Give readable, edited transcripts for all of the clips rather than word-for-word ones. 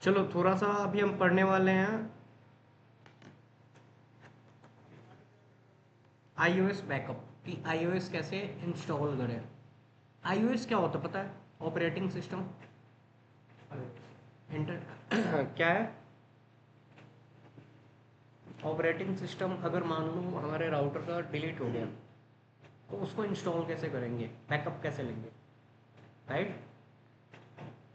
चलो थोड़ा सा अभी हम पढ़ने वाले हैं iOS बैकअप कि iOS कैसे इंस्टॉल करें। iOS क्या होता है पता है? Operating system. इंटर क्या है ऑपरेटिंग सिस्टम? अगर मान लो हमारे राउटर का डिलीट हो गया तो उसको इंस्टॉल कैसे करेंगे, बैकअप कैसे लेंगे, राइट?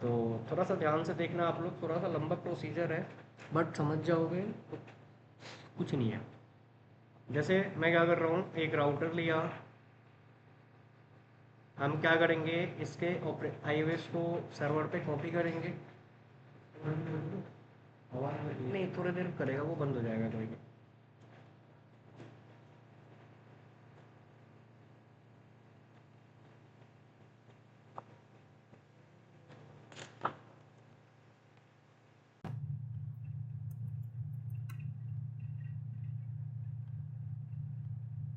तो थोड़ा सा ध्यान से देखना आप लोग, थोड़ा सा लंबा प्रोसीजर है बट समझ जाओगे तो कुछ नहीं है। जैसे मैं क्या कर रहा हूँ, एक राउटर लिया, हम क्या करेंगे, इसके iOS को सर्वर पे कॉपी करेंगे। नहीं, थोड़ी देर करेगा, वो बंद हो जाएगा कोई नहीं।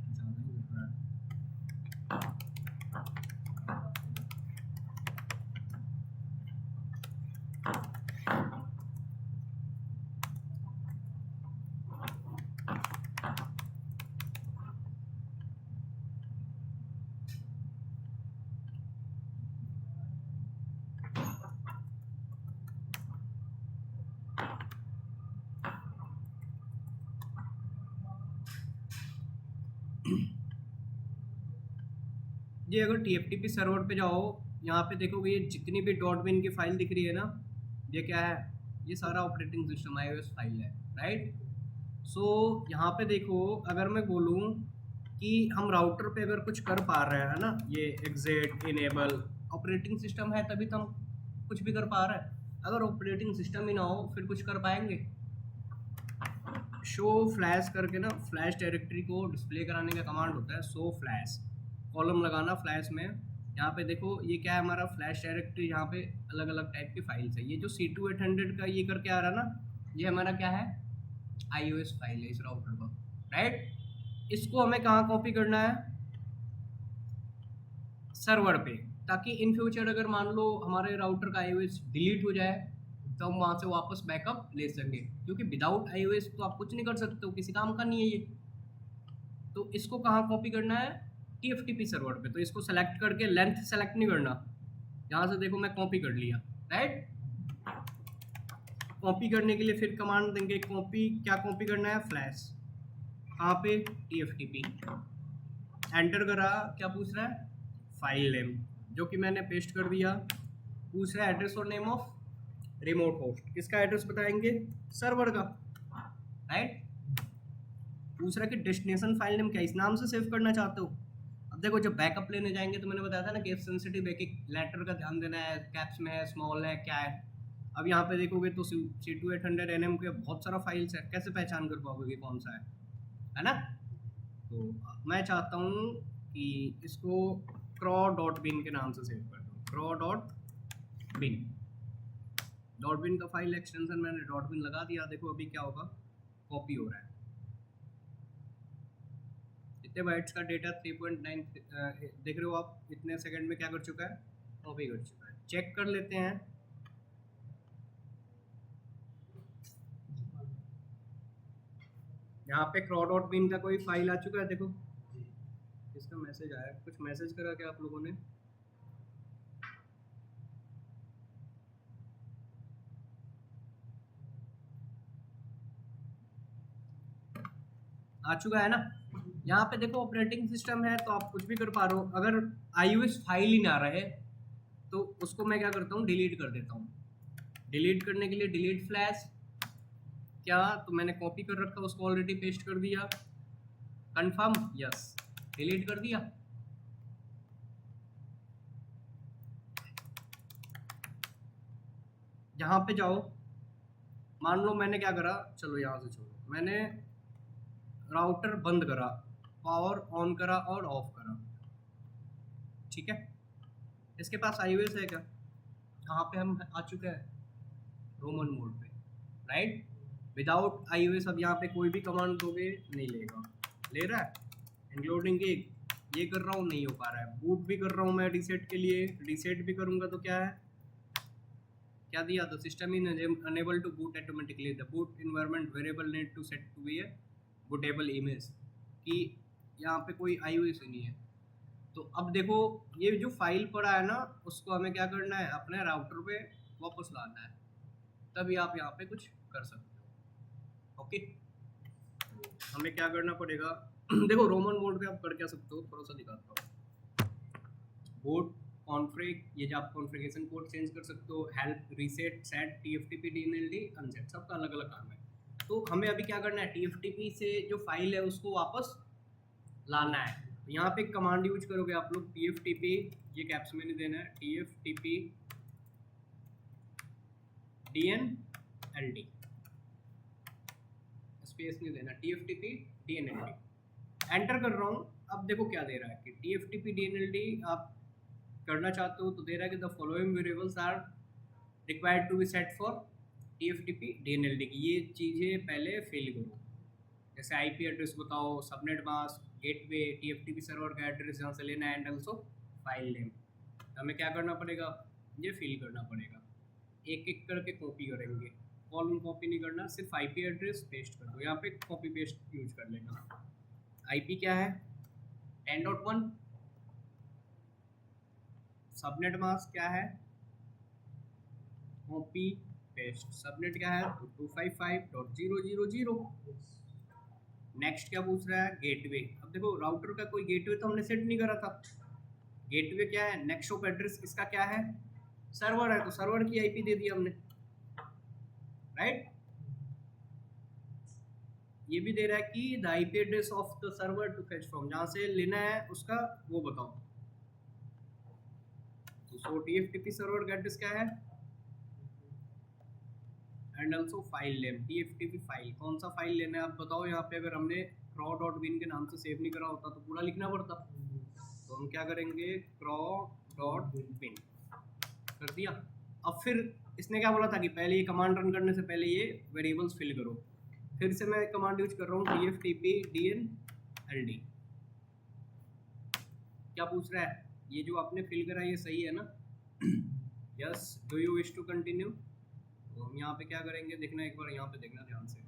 ज़्यादा ही हो रहा है। ये अगर TFTP सर्वर पे जाओ, यहाँ पे देखोगे ये जितनी भी डॉट बिन की फाइल दिख रही है ना, ये क्या है? ये सारा ऑपरेटिंग सिस्टम iOS फाइल है, राइट? सो यहाँ पे देखो, अगर मैं बोलूँ कि हम राउटर पे अगर कुछ कर पा रहे हैं ना, ये एग्जिट इनेबल, ऑपरेटिंग सिस्टम है तभी तो हम कुछ भी कर पा रहे हैं। अगर ऑपरेटिंग सिस्टम ही ना हो फिर कुछ कर पाएंगे? शो फ्लैश करके ना, फ्लैश डायरेक्टरी को डिस्प्ले कराने का कमांड होता है शो फ्लैश, कॉलम लगाना फ्लैश में। यहाँ पे देखो ये क्या है, हमारा फ्लैश डायरेक्टरी, यहाँ पे अलग अलग टाइप की फाइल्स है। ये जो C2800 का ये करके आ रहा है ना, ये हमारा क्या है, iOS फाइल है इस राउटर का, राइट? इसको हमें कहाँ कॉपी करना है? सर्वर पे, ताकि इन फ्यूचर अगर मान लो हमारे राउटर का iOS डिलीट हो जाए तो हम वहाँ से वापस बैकअप ले सकें, क्योंकि विदाउट iOS तो आप कुछ नहीं कर सकते हो, किसी काम का नहीं है ये। तो इसको कहाँ कॉपी करना है? TFTP सर्वर पे। तो इसको सेलेक्ट करके लेंथ सेलेक्ट नहीं करना, यहाँ से देखो मैं कॉपी कर लिया, राइट? कॉपी करने के लिए फिर कमांड देंगे कॉपी, क्या कॉपी करना है? फ्लैश। कहाँ पे? TFTP। एंटर करा, क्या पूछ रहा है? फाइल नेम, जो कि मैंने पेस्ट कर दिया। पूछ रहा है एड्रेस और नेम ऑफ रिमोट होस्ट, किसका एड्रेस बताएंगे? सर्वर का, राइट? पूछ रहा है कि डेस्टिनेशन फाइल नेम क्या इस नाम से सेव करना चाहते हो? अब देखो जब बैकअप लेने जाएंगे तो मैंने बताया था ना, केस सेंसिटिव, एक एक लेटर का ध्यान देना है, कैप्स में है, स्मॉल है, क्या है। अब यहाँ पे देखोगे तो C2800 के बहुत सारा फाइल्स है, कैसे पहचान कर पाओगे कि कौन सा है ना? तो मैं चाहता हूँ कि इसको craw.bin के नाम से सेव कर दूँ, craw.bin। डॉट बिन का फाइल एक्सटेंशन मैंने डॉट बिन लगा दिया। देखो अभी क्या होगा, कॉपी हो रहा है। इतने बाइट्स का डेटा 3.9 देख रहे हो आप, इतने सेकंड में क्या कर चुका है? कॉपी कर चुका है। चेक कर लेते हैं। यहाँ पे craw.bin का कोई फाइल आ चुका है, देखो इसका मैसेज आया, कुछ मैसेज करा क्या आप लोगों ने? आ चुका है ना? यहाँ पे देखो ऑपरेटिंग सिस्टम है तो आप कुछ भी कर पा रहे हो। अगर iOS फाइल ही ना रहे तो उसको मैं क्या करता हूँ, डिलीट कर देता हूँ। डिलीट करने के लिए डिलीट फ्लैश, क्या तो मैंने कॉपी कर रखा, उसको ऑलरेडी पेस्ट कर दिया। कंफर्म, यस, डिलीट कर दिया। यहाँ पे जाओ, मान लो मैंने क्या करा, चलो यहाँ से छोड़ो, मैंने राउटर बंद करा, पावर ऑन करा और ऑफ करा, ठीक है? इसके पास iOS है क्या? यहाँ पे हम आ चुके हैं रोमन मोड पे, राइट? विदाउट iOS अब यहाँ पे कोई भी कमांड दोगे नहीं लेगा, ले रहा है? इंक्लूडिंग ये कर रहा हूँ, नहीं हो पा रहा है। बूट भी कर रहा हूँ मैं रीसेट के लिए, रीसेट भी करूँगा तो क्या है, क्या दिया, the system is enable to boot automatically, the boot environment variable need to set to be a bootable image, कि यहाँ पे कोई iOS नहीं है। तो अब देखो ये जो फाइल पड़ा है ना, उसको हमें क्या करना है, अपने राउटर पे वापस लाना है, तभी आप यहाँ पे कुछ कर सकते हो। ओके, हमें क्या करना पड़ेगा देखो रोमन मोड पे आप कर क्या सकते हो, थोड़ा सा दिखाता हूँ। बोट कॉन्फ़िग, ये जो आप कॉन्फ़िगरेशन कोड चेंज कर सकते हो, help, reset, set, TFTP, DNLD, unset, सबका अलग अलग काम है। तो हमें अभी क्या करना है, TFTP से जो फाइल है उसको वापस लाना है। तो यहाँ पे कमांड यूज करोगे आप लोग, TFTP, ये कैप्स में नहीं देना है, TFTP DNLD, स्पेस नहीं देना, TFTP DNLD, एंटर कर रहा हूँ। अब देखो क्या दे रहा है कि TFTP DNLD आप करना चाहते हो तो दे रहा है कि the following variables are required to be set for TFTP DNLD की ये चीज़ें पहले फिल करो, जैसे IP एड्रेस बताओ, subnet mask, gateway, TFTP server का एड्रेस जहाँ से लेना है, एंड ऑल्सो फाइल नेम। तो हमें क्या करना पड़ेगा, ये फिल करना पड़ेगा, एक एक करके कॉपी करेंगे, कॉलम कॉपी नहीं करना, सिर्फ IP एड्रेस पेस्ट कर दो, यहाँ पे कॉपी पेस्ट यूज कर लेना। IP क्या है 10.1, सबनेट मास्क क्या है, कॉपी पेस्ट, सबनेट क्या है 255.0.0.0। नेक्स्ट क्या पूछ रहा है, गेटवे। अब देखो राउटर का कोई गेटवे तो हमने सेट नहीं करा था, गेटवे क्या है, नेक्स्ट ऑफ एड्रेस इसका क्या है, सर्वर है, तो सर्वर की IP दे दी हमने, राइट। ये भी दे रहा है कि the IP address of the server to fetch from, जहाँ से लेना है उसका वो बताओ। तो TFTP सर्वर का एड्रेस क्या है, and also file name, TFTP file, कौन सा फाइल लेना है आप बताओ। यहाँ पे अगर हमने craw.bin के नाम से सेव नहीं करा होता तो पूरा लिखना पड़ता, तो हम क्या करेंगे, craw.bin कर दिया। अब फिर इसने क्या बोला था कि पहले ये कमांड रन करने से पहले ये वेरिएबल्स फिल करो, फिर से मैं कमांड यूज कर रहा हूँ, TFTP DNLD। क्या पूछ रहा है, ये जो आपने फिल करा ये सही है ना, yes, do you wish to continue. तो हम यहाँ पे क्या करेंगे, देखना एक बार, यहाँ पे देखना ध्यान से,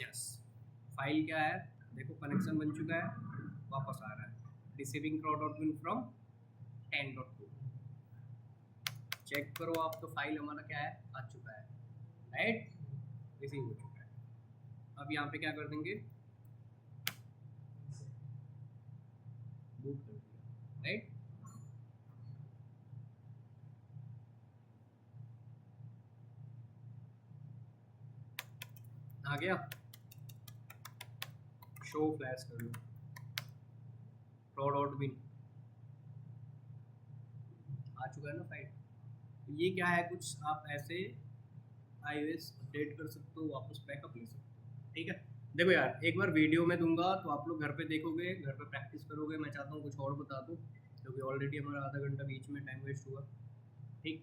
यस, फाइल क्या है देखो, कनेक्शन बन चुका है, वापस आ रहा है, रिसीविंग craw.bin फ्रॉम 10.2, चेक करो आप, तो फाइल हमारा क्या है, आ चुका है, राइट, रिसीव हो चुका है। अब यहाँ पे क्या कर देंगे, बूट कर दिया, राइट। आ गया, शो फ्लैश कर लो, craw.bin आ चुका है ना फाइल। ये क्या है, कुछ आप ऐसे iOS अपडेट कर सकते हो, वापस बैकअप ले सकते हो, ठीक है। देखो यार एक बार वीडियो में दूंगा तो आप लोग घर पे देखोगे, घर पे प्रैक्टिस करोगे, मैं चाहता हूँ कुछ और बता दूँ क्योंकि ऑलरेडी हमारा आधा घंटा बीच में टाइम वेस्ट हुआ, ठीक।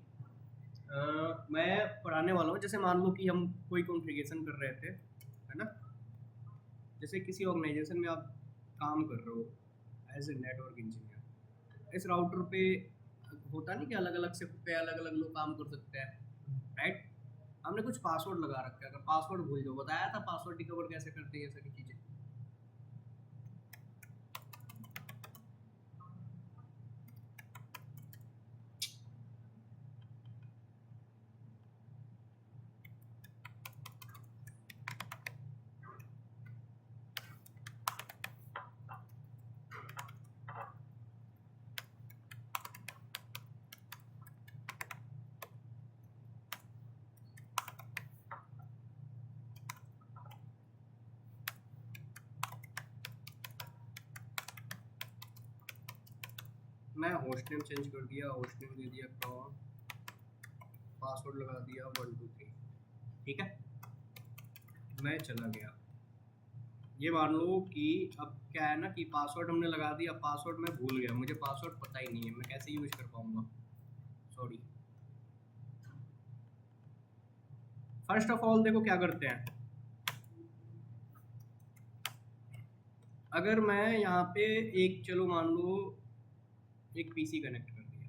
मैं पढ़ाने वाला हूँ, जैसे मान लो कि हम कोई कॉन्फ़िगरेशन कर रहे थे, है ना, जैसे किसी ऑर्गेनाइजेशन में आप काम कर रहे हो एज ए नेटवर्क इंजीनियर, इस राउटर पे होता नहीं कि अलग अलग शिफ्ट पे अलग अलग लोग काम कर सकते हैं, राइट। हमने कुछ पासवर्ड लगा रखा है, अगर पासवर्ड भूल जाओ, बताया था पासवर्ड रिकवर कैसे करते हैं, ये सारी चीज़ें। मैं होस्ट नेम चेंज कर दिया, होस्ट नेम दे दिया क्रॉन, पासवर्ड लगा दिया 1 2 3, ठीक है। मैं चला गया, ये मान लो कि अब क्या है ना कि पासवर्ड हमने लगा दिया, पासवर्ड मैं भूल गया, मुझे पासवर्ड पता ही नहीं है, मैं कैसे यूज कर पाऊंगा, सॉरी। फर्स्ट ऑफ ऑल देखो क्या करते हैं, अगर मैं यहाँ पे एक, चलो मान लो एक पीसी कनेक्ट कर दिया,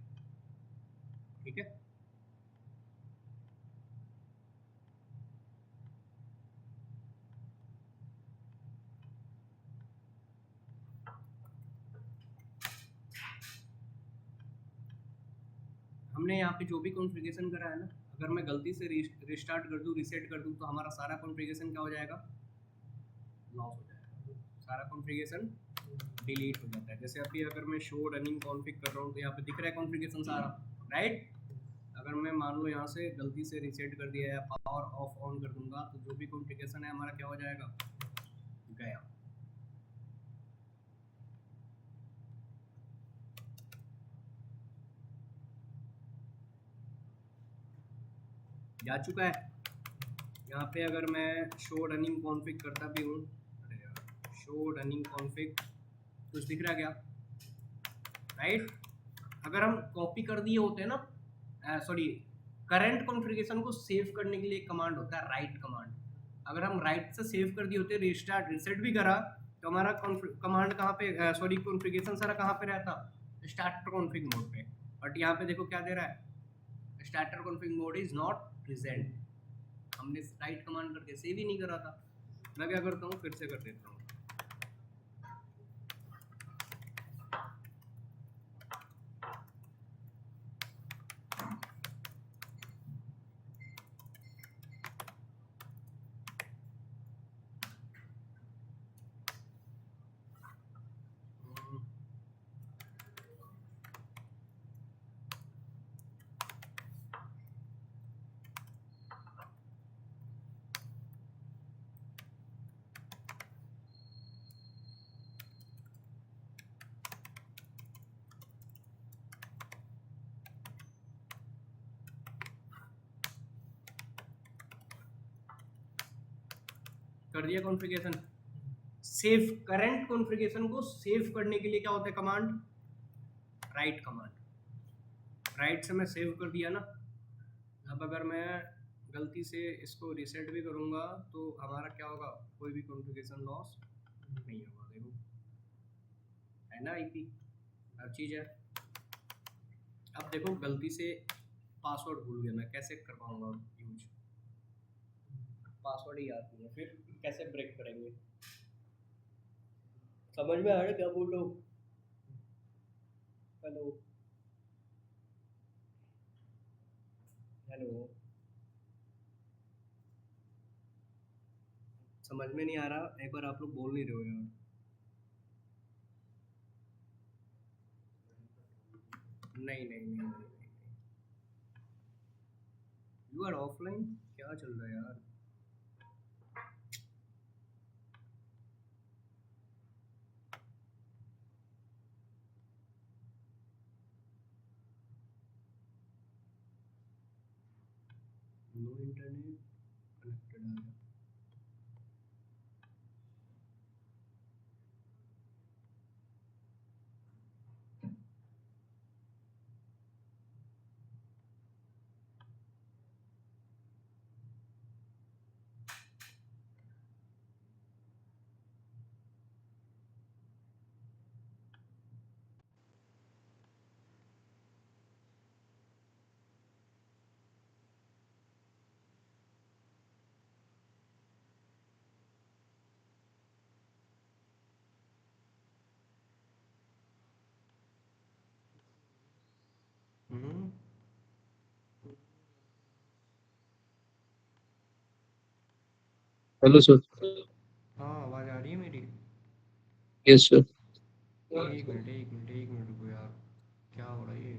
ठीक है, हमने यहाँ पे जो भी कॉन्फ़िगरेशन करा है ना, अगर मैं गलती से रिस्टार्ट कर दूँ, रीसेट कर दूँ, तो हमारा सारा कॉन्फ़िगरेशन क्या हो जाएगा, लॉस हो जाएगा, सारा कॉन्फ़िगरेशन डिलीट हो जाता है। जैसे अभी अगर मैं शो रनिंग कॉन्फ़िग कर रहा हूँ तो यहाँ पे दिख रहा है कॉन्फ़िगरेशन सारा, राइट। अगर मैं मान लो यहाँ से गलती से रीसेट कर दिया या पावर ऑफ ऑन कर दूंगा, तो जो भी कॉन्फ़िगरेशन है हमारा क्या हो जाएगा, गया। जा चुका है। यहाँ पे अगर मैं शो रनिंग कॉन्फ़िग करता भी हूँ, अरे यार, शो रनिंग कॉन्फ़िग, कुछ दिख रहा क्या, राइट। अगर हम कॉपी कर दिए होते हैं ना, सॉरी, करंट कॉन्फ़िगरेशन को सेव करने के लिए एक कमांड होता है, राइट कमांड। अगर हम राइट से सेव कर दिए होते, रिस्टार्ट रीसेट भी करा, तो हमारा कमांड कहाँ पे, सॉरी, कॉन्फ़िगरेशन सारा कहाँ पे रहता, स्टार्टर कॉन्फ़िग मोड पे। बट यहाँ पे देखो क्या दे रहा है, starter config mode is not present. हमने राइट कमांड करके सेव ही नहीं करा था। मैं क्या करता हूँ, फिर से कर देता हूँ। कर दिया कॉन्फ़िगरेशन सेव। करंट कॉन्फ़िगरेशन को सेव करने के लिए क्या होता है कमांड, राइट कमांड। राइट से मैं सेव कर दिया ना। अब अगर मैं गलती से इसको रीसेट भी करूंगा तो हमारा क्या होगा, कोई भी कॉन्फ़िगरेशन लॉस नहीं होगा। देखो है ना, आईपी हर चीज़ है। अब देखो गलती से पासवर्ड भूल गया, मैं कैसे कर पाऊंगा यूज, पासवर्ड ही याद नहीं है, फिर कैसे ब्रेक करेंगे। समझ में आ रहा है क्या बोल रहा हूँ, हेलो हेलो, समझ में नहीं आ रहा, एक बार आप लोग बोल नहीं रहे हो यार। नहीं नहीं नहीं नहीं, यू आर ऑफलाइन, क्या चल रहा है यार। नो इंटरनेट कनेक्टेड आ गया। हम्म, हेलो सर। हाँ आवाज़ आ रही है मेरी। Yes sir. एक मिनट एक मिनट एक मिनट रुको यार, क्या हो रहा है ये।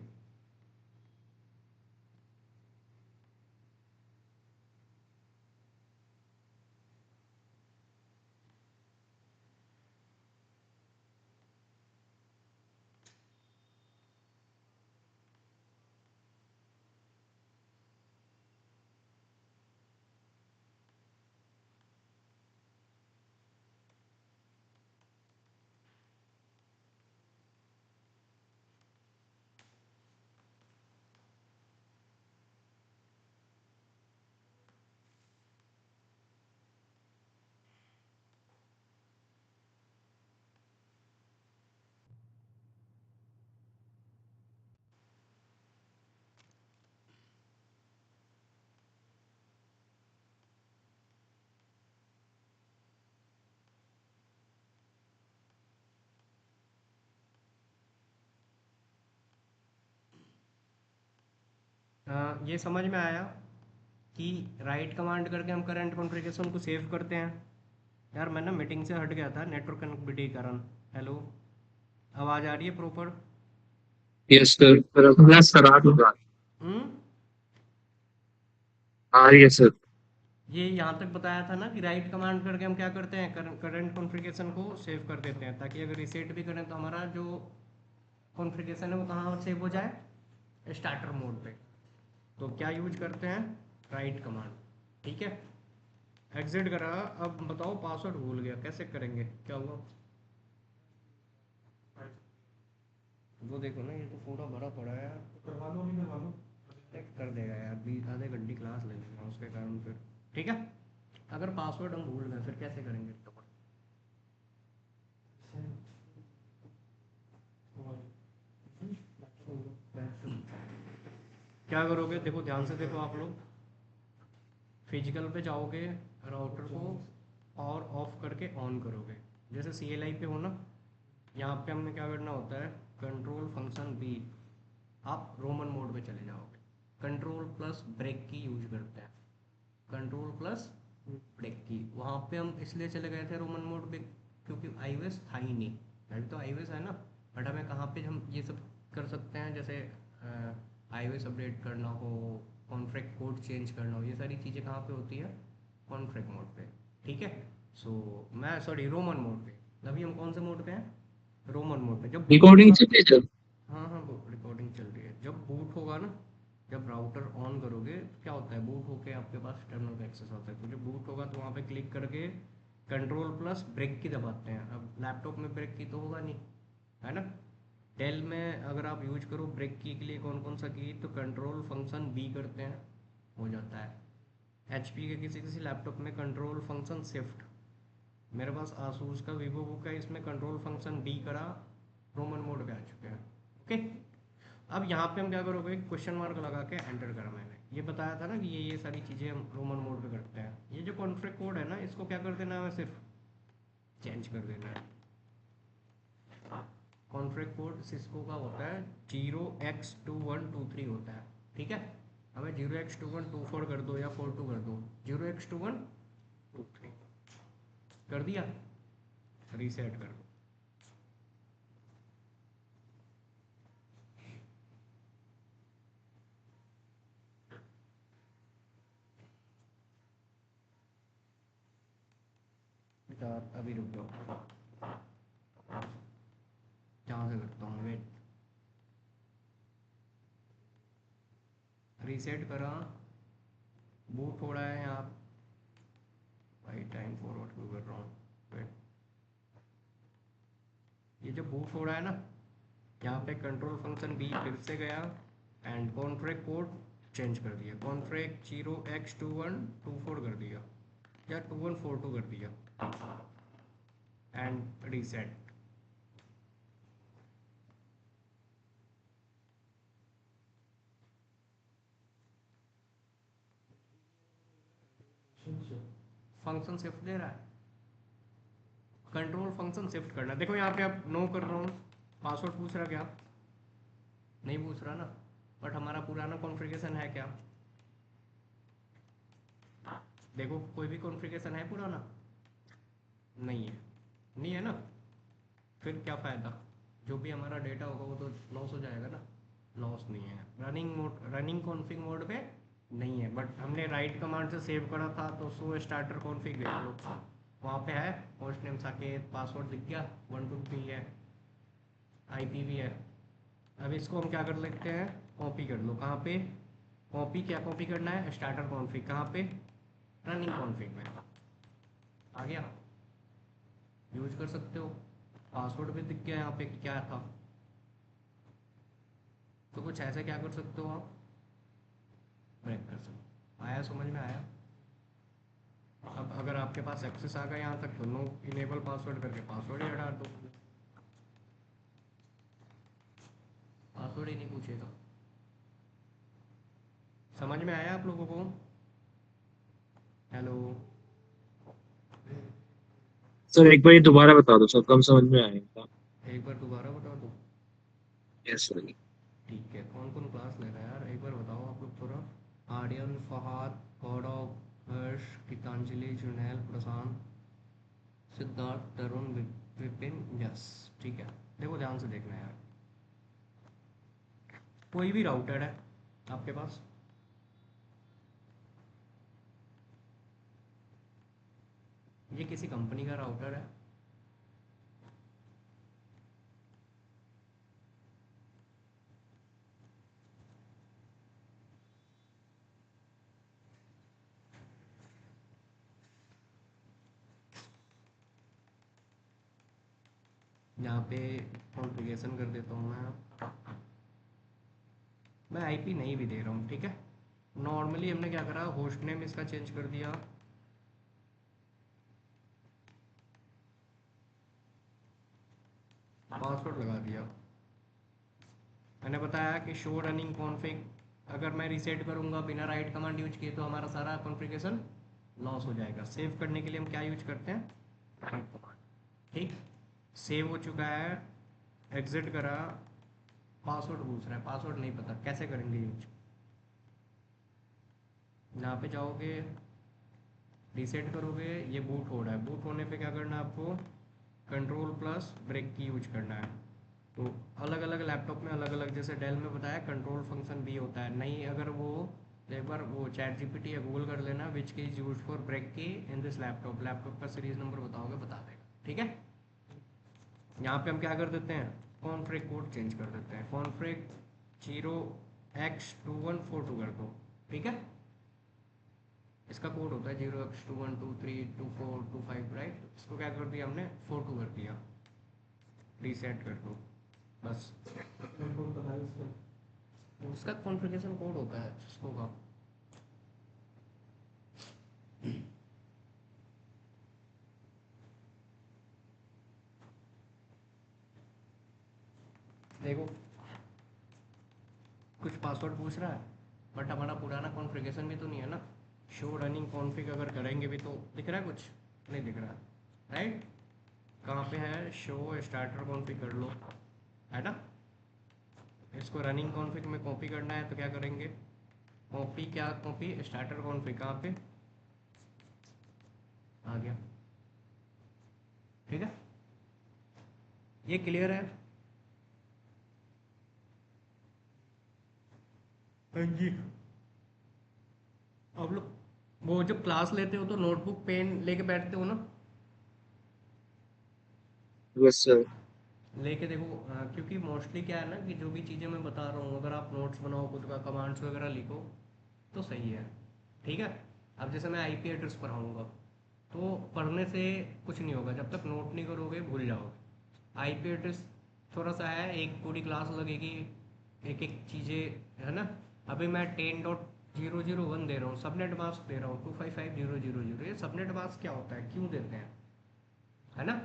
ये समझ में आया कि राइट कमांड करके हम करंट कॉन्फ़िगरेशन को सेव करते हैं। यार मैं ना मीटिंग से हट गया था नेटवर्क कनेक्टिविटी के कारण। हेलो, आवाज़ आ रही है proper? Yes sir, yes sir, आ रही हम्म। है सर। ये यहाँ तक बताया था ना कि राइट कमांड करके हम क्या करते हैं, करंट कॉन्फ़िगरेशन को सेव कर देते हैं, ताकि अगर रीसेट भी करें तो हमारा जो कॉन्फ़िगरेशन है वो कहाँ सेव हो जाए, स्टार्टर मोड पे। तो क्या यूज करते हैं, राइट कमांड। ठीक है, एग्जिट करा। अब बताओ पासवर्ड भूल गया, कैसे करेंगे, क्या हुआ? वो देखो ना, ये तो पूरा भरा पड़ा है यार। करवा लो, नहीं करवा लो, कर देगा यार, 20 आधे घंटे क्लास ले लेगा उसके कारण फिर। ठीक है, अगर पासवर्ड हम भूल गए फिर कैसे करेंगे? क्या करोगे, देखो ध्यान से देखो आप लोग। फिजिकल पे जाओगे, राउटर को और ऑफ करके ऑन करोगे। जैसे CLI पे हो ना, यहाँ पे हमें क्या करना होता है, कंट्रोल फंक्शन बी, आप रोमन मोड में चले जाओगे। कंट्रोल प्लस ब्रेक की यूज करते हैं, कंट्रोल प्लस ब्रेक की। वहाँ पे हम इसलिए चले गए थे रोमन मोड पे क्योंकि iOS था ही नहीं। अभी तो iOS है ना, बट हमें कहाँ पे हम ये सब कर सकते हैं, जैसे iOS अपडेट करना हो, कॉन्फ्रेक कोड चेंज करना हो, ये सारी चीज़ें कहाँ पे होती है, कॉन्फ्रेक मोड पे। ठीक है, सो मैं सॉरी रोमन मोड पे। अभी हम कौन से मोड पे हैं, रोमन मोड पे। जब बूट रिकॉर्डिंग होगा, चल रही है सर। हाँ हाँ वो रिकॉर्डिंग चल रही है। जब बूट होगा ना, जब राउटर ऑन करोगे तो क्या होता है, बूट होके आपके पास टर्मिनल का एक्सेस होता है। तो जब बूट होगा तो वहाँ पे क्लिक करके कंट्रोल प्लस ब्रेक की दबाते हैं। अब लैपटॉप में ब्रेक की तो होगा नहीं, है ना। डेल में अगर आप यूज करो ब्रेक की के लिए कौन कौन सा की, तो कंट्रोल फंक्शन बी करते हैं, हो जाता है। HP के किसी किसी लैपटॉप में कंट्रोल फंक्शन शिफ्ट। मेरे पास आसूस का वीवो बुक है, इसमें कंट्रोल फंक्शन डी करा, रोमन मोड पे आ चुके हैं। ओके, अब यहाँ पे हम क्या करोगे, क्वेश्चन मार्क लगा के एंटर करा। मैंने ये बताया था ना कि ये सारी चीज़ें हम रोमन मोड पे करते हैं। ये जो कॉन्फ्रेक कोड है ना, इसको क्या कर देना है, हमें सिर्फ चेंज कर देना है। कॉन्फ्रेक कोड सिस्को का होता है 0x2123 होता है। ठीक है, हमें 0x2124 कर दो या 42 कर दो, 0x2123 कर दिया, रीसेट कर दो। यार अभी रुक जाओ, जहाँ से करता हूँ, वेट। रीसेट करा, बूट हो रहा है यहाँ। भाई टाइम फॉरवर्ड क्यों कर रहा हूँ, वेट। ये जो बूट हो रहा है ना, यहाँ पे कंट्रोल फंक्शन बी फिर से गया एंड कॉन्फ्रेक कोड चेंज कर दिया। कॉन्फ्रेक 0x2124 कर दिया या 2142 कर दिया एंड रीसेट। फंक्शन शिफ्ट दे रहा है, कंट्रोल फंक्शन शिफ्ट करना। देखो यहाँ पे आप नो कर रहा हूँ, पासवर्ड पूछ रहा क्या, नहीं पूछ रहा ना, बट हमारा पुराना कॉन्फ़िगरेशन है क्या, देखो कोई भी कॉन्फ़िगरेशन है पुराना, नहीं है, नहीं है ना, फिर क्या फ़ायदा, जो भी हमारा डेटा होगा वो तो लॉस हो जाएगा ना। लॉस नहीं है, running mode, running config mode पे नहीं है, बट हमने राइट कमांड से सेव करा था तो सो स्टार्टर कॉन्फ़िग देख लो, वहाँ पे है होस्ट नेम साकेत, पासवर्ड दिख गया, 123 है, IP भी है। अब इसको हम क्या कर लेते हैं, कॉपी कर लो। कहाँ पे कॉपी, क्या कॉपी करना है, स्टार्टर कॉन्फ़िग, कहाँ पे, रनिंग कॉन्फ़िग में। आ गया, यूज कर सकते हो। पासवर्ड भी दिख गया यहाँ पे क्या था। तो कुछ ऐसे क्या कर सकते हो आप, ब्रेक कर सकते हो। आया, समझ में आया? अब अगर आपके पास एक्सेस आ गया यहाँ तक तो नो इनेबल पासवर्ड करके पासवर्ड ही हटा दो, पासवर्ड ही नहीं पूछेगा। समझ में आया आप लोगों को? हेलो, सर एक बार ये दोबारा बता दो सर, कम समझ में आया था। एक बार दोबारा बता दो। Yes sir. ठीक है, कौन कौन क्लास ले रहा है यार, एक बार बताओ आप लोग थोड़ा। आर्यन, फहाद, गौरव, हर्ष, गीतांजलि, जुनैल, प्रशांत, सिद्धार्थ, तरुण, विपिन, यस। ठीक है, देखो ध्यान से देखना यार, कोई भी राउटर है आपके पास, ये किसी कंपनी का राउटर है, यहाँ पे कॉन्फ़िगरेशन कर देता हूँ मैं आईपी नहीं भी दे रहा हूँ, ठीक है। नॉर्मली हमने क्या करा, होस्ट नेम इसका चेंज कर दिया, पासवर्ड लगा दिया। मैंने बताया कि शो रनिंग कॉन्फ़िग, अगर मैं रीसेट करूँगा बिना राइट कमांड यूज किए तो हमारा सारा कॉन्फ़िगरेशन लॉस हो जाएगा। सेव करने के लिए हम क्या यूज करते हैं, राइट कमांड। ठीक, सेव हो चुका है, एग्जिट करा, पासवर्ड पूछ रहा है, पासवर्ड नहीं पता, कैसे करेंगे यूज। यहाँ पे जाओगे, रीसेट करोगे, ये बूट हो रहा है, बूट होने पे क्या करना है आपको, कंट्रोल प्लस ब्रेक की यूज करना है। तो अलग अलग लैपटॉप में अलग अलग, जैसे डेल में बताया कंट्रोल फंक्शन भी होता है, नहीं अगर वो एक बार वो चैट जीपीटी या गूगल कर लेना विच की इज यूज फॉर ब्रेक की इन दिस लैपटॉप, लैपटॉप का सीरीज नंबर बताओगे बता देगा, ठीक है। यहाँ पे हम क्या कर देते हैं, कॉन्फ्रेक कोड चेंज कर देते हैं, कॉन्फ्रेक 0x2142 कर दो, ठीक है। इसका कोड होता है 0x21232425, राइट। इसको क्या कर दिया हमने, 42 कर दिया, रीसेट कर दो बस। उसका कॉन्फ़िगरेशन कोड होता है उसको का। देखो कुछ पासवर्ड पूछ रहा है, बट हमारा पुराना कॉन्फ़िगरेशन भी तो नहीं है ना। शो रनिंग कॉन्फ़िग अगर करेंगे भी तो दिख रहा है, कुछ नहीं दिख रहा, राइट। कहाँ पे है, शो स्टार्टर कॉन्फ़िग कर लो, है ना। इसको रनिंग कॉन्फ़िग में कॉपी करना है तो क्या करेंगे, कॉपी, क्या कॉपी, स्टार्टर कॉन्फ़िग, कहाँ पे आ गया, ठीक है। ये क्लियर है, हाँ जी। अब लोग वो जब क्लास लेते हो तो नोटबुक पेन लेके बैठते हो ना, बस सर। लेके देखो, क्योंकि मोस्टली क्या है ना कि जो भी चीज़ें मैं बता रहा हूँ अगर आप नोट्स बनाओ खुद का, कमांड्स वगैरह लिखो तो सही है, ठीक है। अब जैसे मैं आईपी एड्रेस पढ़ाऊँगा तो पढ़ने से कुछ नहीं होगा, जब तक नोट नहीं करोगे भूल जाओगे। आईपी एड्रेस थोड़ा सा है, एक पूरी क्लास लगेगी, एक एक चीज़ें, है ना। अभी मैं 10.001 दे रहा हूँ, सबनेट मास्क दे रहा हूँ 255.0.0.0, ये सबनेट मास्क क्या होता है, क्यों देते हैं, है ना।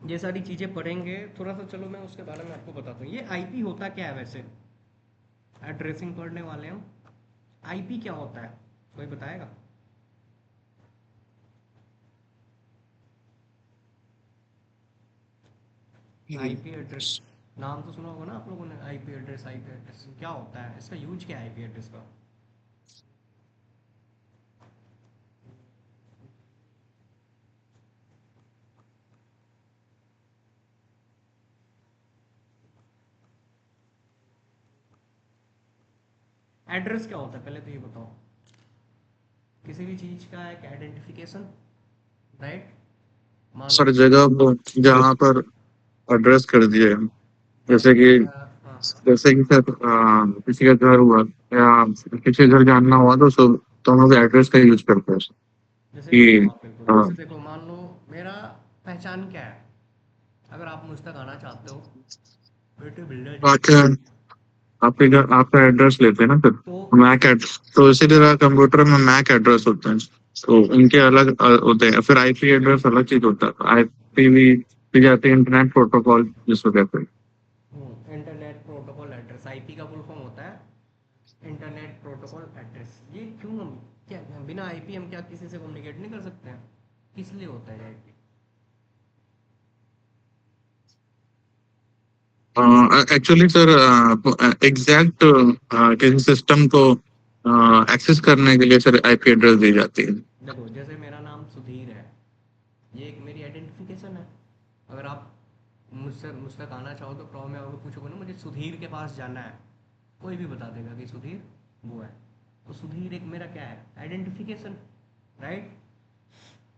ये सारी चीज़ें पढ़ेंगे थोड़ा सा, चलो मैं उसके बारे में आपको बताता हूँ। ये आईपी होता क्या है वैसे, एड्रेसिंग पढ़ने वाले हम, आईपी क्या होता है कोई बताएगा। आईपी एड्रेस, नाम तो सुना होगा ना आप लोगों ने, आईपी एड्रेस, आईपी एड्रेस क्या होता है, इसका यूज क्या है आईपी एड्रेस का। एड्रेस क्या होता है पहले तो ये बताओ, किसी भी चीज़ का एक आइडेंटिफिकेशन, राइट। मान लो सर जगह जहाँ पर एड्रेस कर दिए, जैसे कि हाँ, जैसे कि सर किसी का घर हुआ या किसी का घर जानना हुआ तो सब तो हम लोग एड्रेस का यूज करते हैं सर। जैसे कि हाँ बिल्कुल, हाँ, जैसे देखो मान लो मेरा पहचान क्या है, अगर आप मुझ तक आना चाहते हो, बेटे बिल्डर जी, अच्छा, आपके घर आपका एड्रेस लेते हैं ना फिर, तो मैक एड्रेस, तो इसी तरह कंप्यूटर में मैक एड्रेस होते हैं, तो इनके अलग होते हैं। फिर आईपी एड्रेस अलग चीज होता है, आईपीवी भी जाते हैं, इंटरनेट प्रोटोकॉल जिसको कहते हैं। इंटरनेट प्रोटोकॉल एड्रेस, आईपी का फुल फॉर्म होता है इंटरनेट प्रोटोकॉल एड्रेस। ये क्यों, हम क्या बिना आईपी हम क्या किसी से कम्युनिकेट नहीं कर सकते हैं, किस लिए होता है आईपी। एक्चुअली सर एग्जैक्ट किसी सिस्टम को एक्सेस करने के लिए सर आईपी एड्रेस दी जाती है। देखो जैसे मेरा नाम सुधीर है, ये एक मेरी आइडेंटिफिकेशन है। अगर आप मुझ तक आना चाहो तो क्रोम में अगर पूछोगे ना मुझे सुधीर के पास जाना है, कोई भी बता देगा कि सुधीर वो है। तो सुधीर एक मेरा क्या है, आइडेंटिफिकेशन, राइट।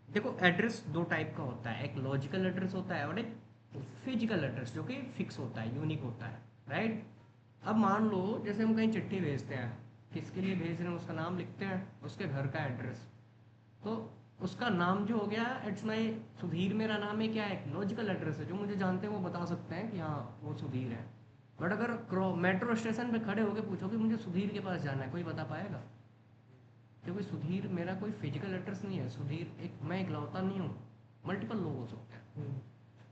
देखो एड्रेस दो टाइप का होता है, एक लॉजिकल एड्रेस होता है और एक फिजिकल एड्रेस जो कि फिक्स होता है, यूनिक होता है, राइट। अब मान लो जैसे हम कहीं चिट्ठी भेजते हैं, किसके लिए भेज रहे हैं उसका नाम लिखते हैं, उसके घर का एड्रेस, तो उसका नाम जो हो गया इट्स माई सुधीर, मेरा नाम है क्या है, एक लॉजिकल एड्रेस है, जो मुझे जानते हैं वो बता सकते हैं कि हाँ वो सुधीर है। बट अगर मेट्रो स्टेशन पे खड़े होकर पूछो कि मुझे सुधीर के पास जाना है, कोई बता पाएगा? क्योंकि सुधीर मेरा कोई फिजिकल एड्रेस नहीं है, सुधीर एक मैं इकलौता नहीं हूँ, मल्टीपल लोग हो सकते हैं।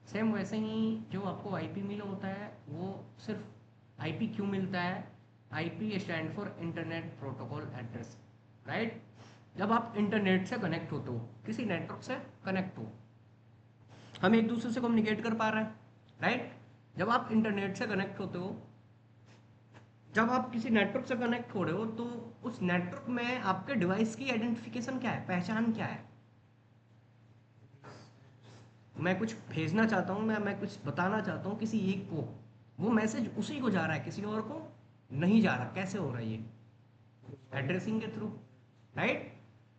सेम वैसे ही जो आपको आईपी मिला होता है वो सिर्फ आईपी क्यों मिलता है, IP stand for internet protocol address, right. जब आप इंटरनेट से कनेक्ट होते हो, किसी नेटवर्क से कनेक्ट हो, हम एक दूसरे से कम्युनिकेट कर पा रहे हैं, राइट। जब आप इंटरनेट से कनेक्ट होते हो, जब आप किसी नेटवर्क से कनेक्ट हो रहे हो, तो उस नेटवर्क में आपके डिवाइस की आइडेंटिफिकेशन क्या है, पहचान क्या है। मैं कुछ भेजना चाहता हूँ, मैं कुछ बताना चाहता हूँ किसी एक को, वो मैसेज उसी को जा रहा है, किसी और को नहीं जा रहा, कैसे हो रहा है ये, एड्रेसिंग के थ्रू, राइट।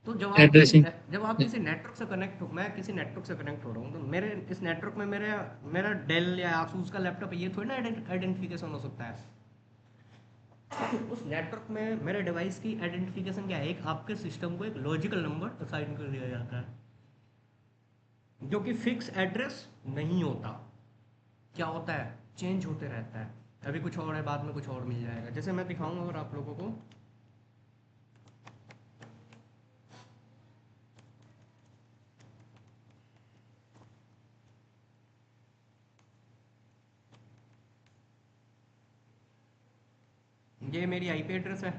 तो एड्रेसिंग। जब आप किसी नेटवर्क से कनेक्ट हो, मैं किसी नेटवर्क से कनेक्ट हो रहा हूँ, तो मेरे इस नेटवर्क में मेरे मेरा डेल या आसूस का लैपटॉप, ये थोड़ी ना आइडेंटिफिकेशन हो सकता है। उस नेटवर्क में मेरे डिवाइस की आइडेंटिफिकेशन क्या है, एक आपके सिस्टम को एक लॉजिकल नंबर असाइन कर दिया जाता है, जो कि फिक्स एड्रेस नहीं होता। क्या होता है, चेंज होते रहता है, अभी कुछ और है, बाद में कुछ और मिल जाएगा। जैसे मैं दिखाऊंगा अगर आप लोगों को, ये मेरी आईपी एड्रेस है,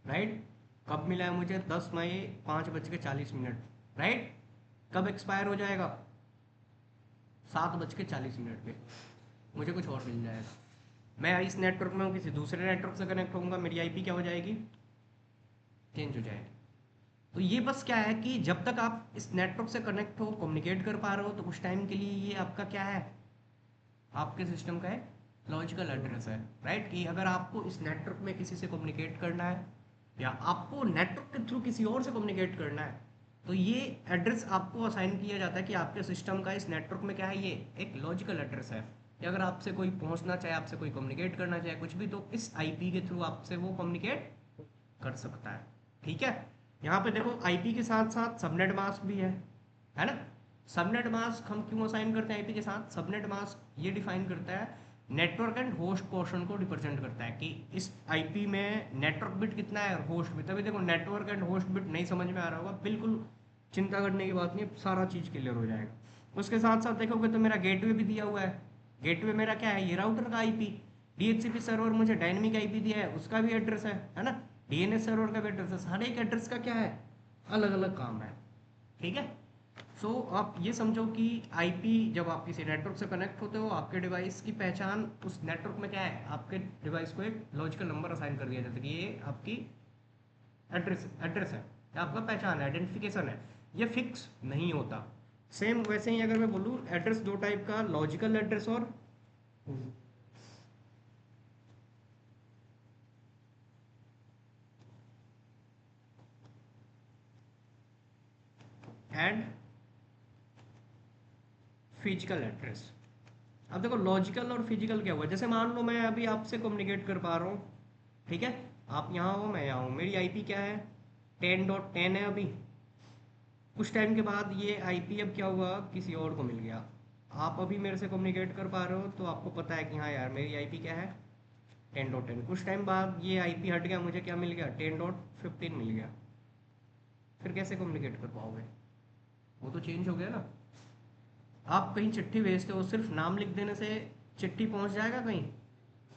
राइट। कब मिला है मुझे, 10 मई 5:40, राइट। कब एक्सपायर हो जाएगा, 7:40 पे मुझे कुछ और मिल जाएगा। मैं इस नेटवर्क में हूँ, किसी दूसरे नेटवर्क से कनेक्ट होऊंगा, मेरी आईपी क्या हो जाएगी, चेंज हो जाएगी। तो ये बस क्या है कि जब तक आप इस नेटवर्क से कनेक्ट हो, कम्युनिकेट कर पा रहे हो, तो उस टाइम के लिए ये आपका क्या है, आपके सिस्टम का एक लॉजिकल एड्रेस है, राइट। कि अगर आपको इस नेटवर्क में किसी से कम्युनिकेट करना है, या आपको नेटवर्क के थ्रू किसी और से कम्युनिकेट करना है, तो ये एड्रेस आपको असाइन किया जाता है कि आपके सिस्टम का इस नेटवर्क में क्या है, ये एक लॉजिकल एड्रेस है। कि अगर आपसे कोई पहुंचना चाहे, आपसे कोई कम्युनिकेट करना चाहे कुछ भी, तो इस आईपी के थ्रू आपसे वो कम्युनिकेट कर सकता है, ठीक है। यहाँ पे देखो आईपी के साथ साथ सबनेट मास्क भी है ना। सबनेट मास्क हम क्यों असाइन करते हैं आईपी के साथ, सबनेट मास्क ये डिफाइन करता है, नेटवर्क एंड होस्ट पोर्शन को रिप्रेजेंट करता है, कि इस आईपी में नेटवर्क बिट कितना है और होस्ट बिट। तभी देखो नेटवर्क एंड होस्ट बिट नहीं समझ में आ रहा होगा, बिल्कुल चिंता करने की बात नहीं, सारा चीज़ क्लियर हो जाएगा। उसके साथ साथ देखोगे तो मेरा गेटवे भी दिया हुआ है, गेटवे मेरा क्या है, ये राउटर का आईपी। डीएचसीपी सर्वर मुझे डायनेमिक आईपी दिया है, उसका भी एड्रेस है ना। डीएनएस सर्वर का भी एड्रेस है, सारे एक एड्रेस का क्या है, अलग अलग काम है, ठीक है। सो आप ये समझो कि आईपी, जब आप किसी नेटवर्क से कनेक्ट होते हो, आपके डिवाइस की पहचान उस नेटवर्क में क्या है, आपके डिवाइस को एक लॉजिकल नंबर असाइन कर दिया जाता है कि ये आपकी एड्रेस है, ये आपका पहचान है, आइडेंटिफिकेशन है, ये फिक्स नहीं होता। सेम वैसे ही अगर मैं बोलूँ एड्रेस दो टाइप का, लॉजिकल एड्रेस और एंड फिजिकल एड्रेस। अब देखो लॉजिकल और फिजिकल क्या हुआ, जैसे मान लो मैं अभी आपसे कम्युनिकेट कर पा रहा हूँ, ठीक है। आप यहाँ हो, मैं यहाँ हूँ, मेरी आईपी क्या है, 10.10 है अभी। कुछ टाइम के बाद ये आईपी अब क्या हुआ, किसी और को मिल गया। आप अभी मेरे से कम्युनिकेट कर पा रहे हो, तो आपको पता है कि हाँ यार मेरी आईपी क्या है, 10.10। कुछ टाइम बाद ये आईपी हट गया, मुझे क्या मिल गया, 10.15 मिल गया। फिर कैसे कम्युनिकेट कर पाओगे, वो तो चेंज हो गया ना। आप कहीं चिट्ठी भेजते हो, सिर्फ नाम लिख देने से चिट्ठी पहुंच जाएगा कहीं,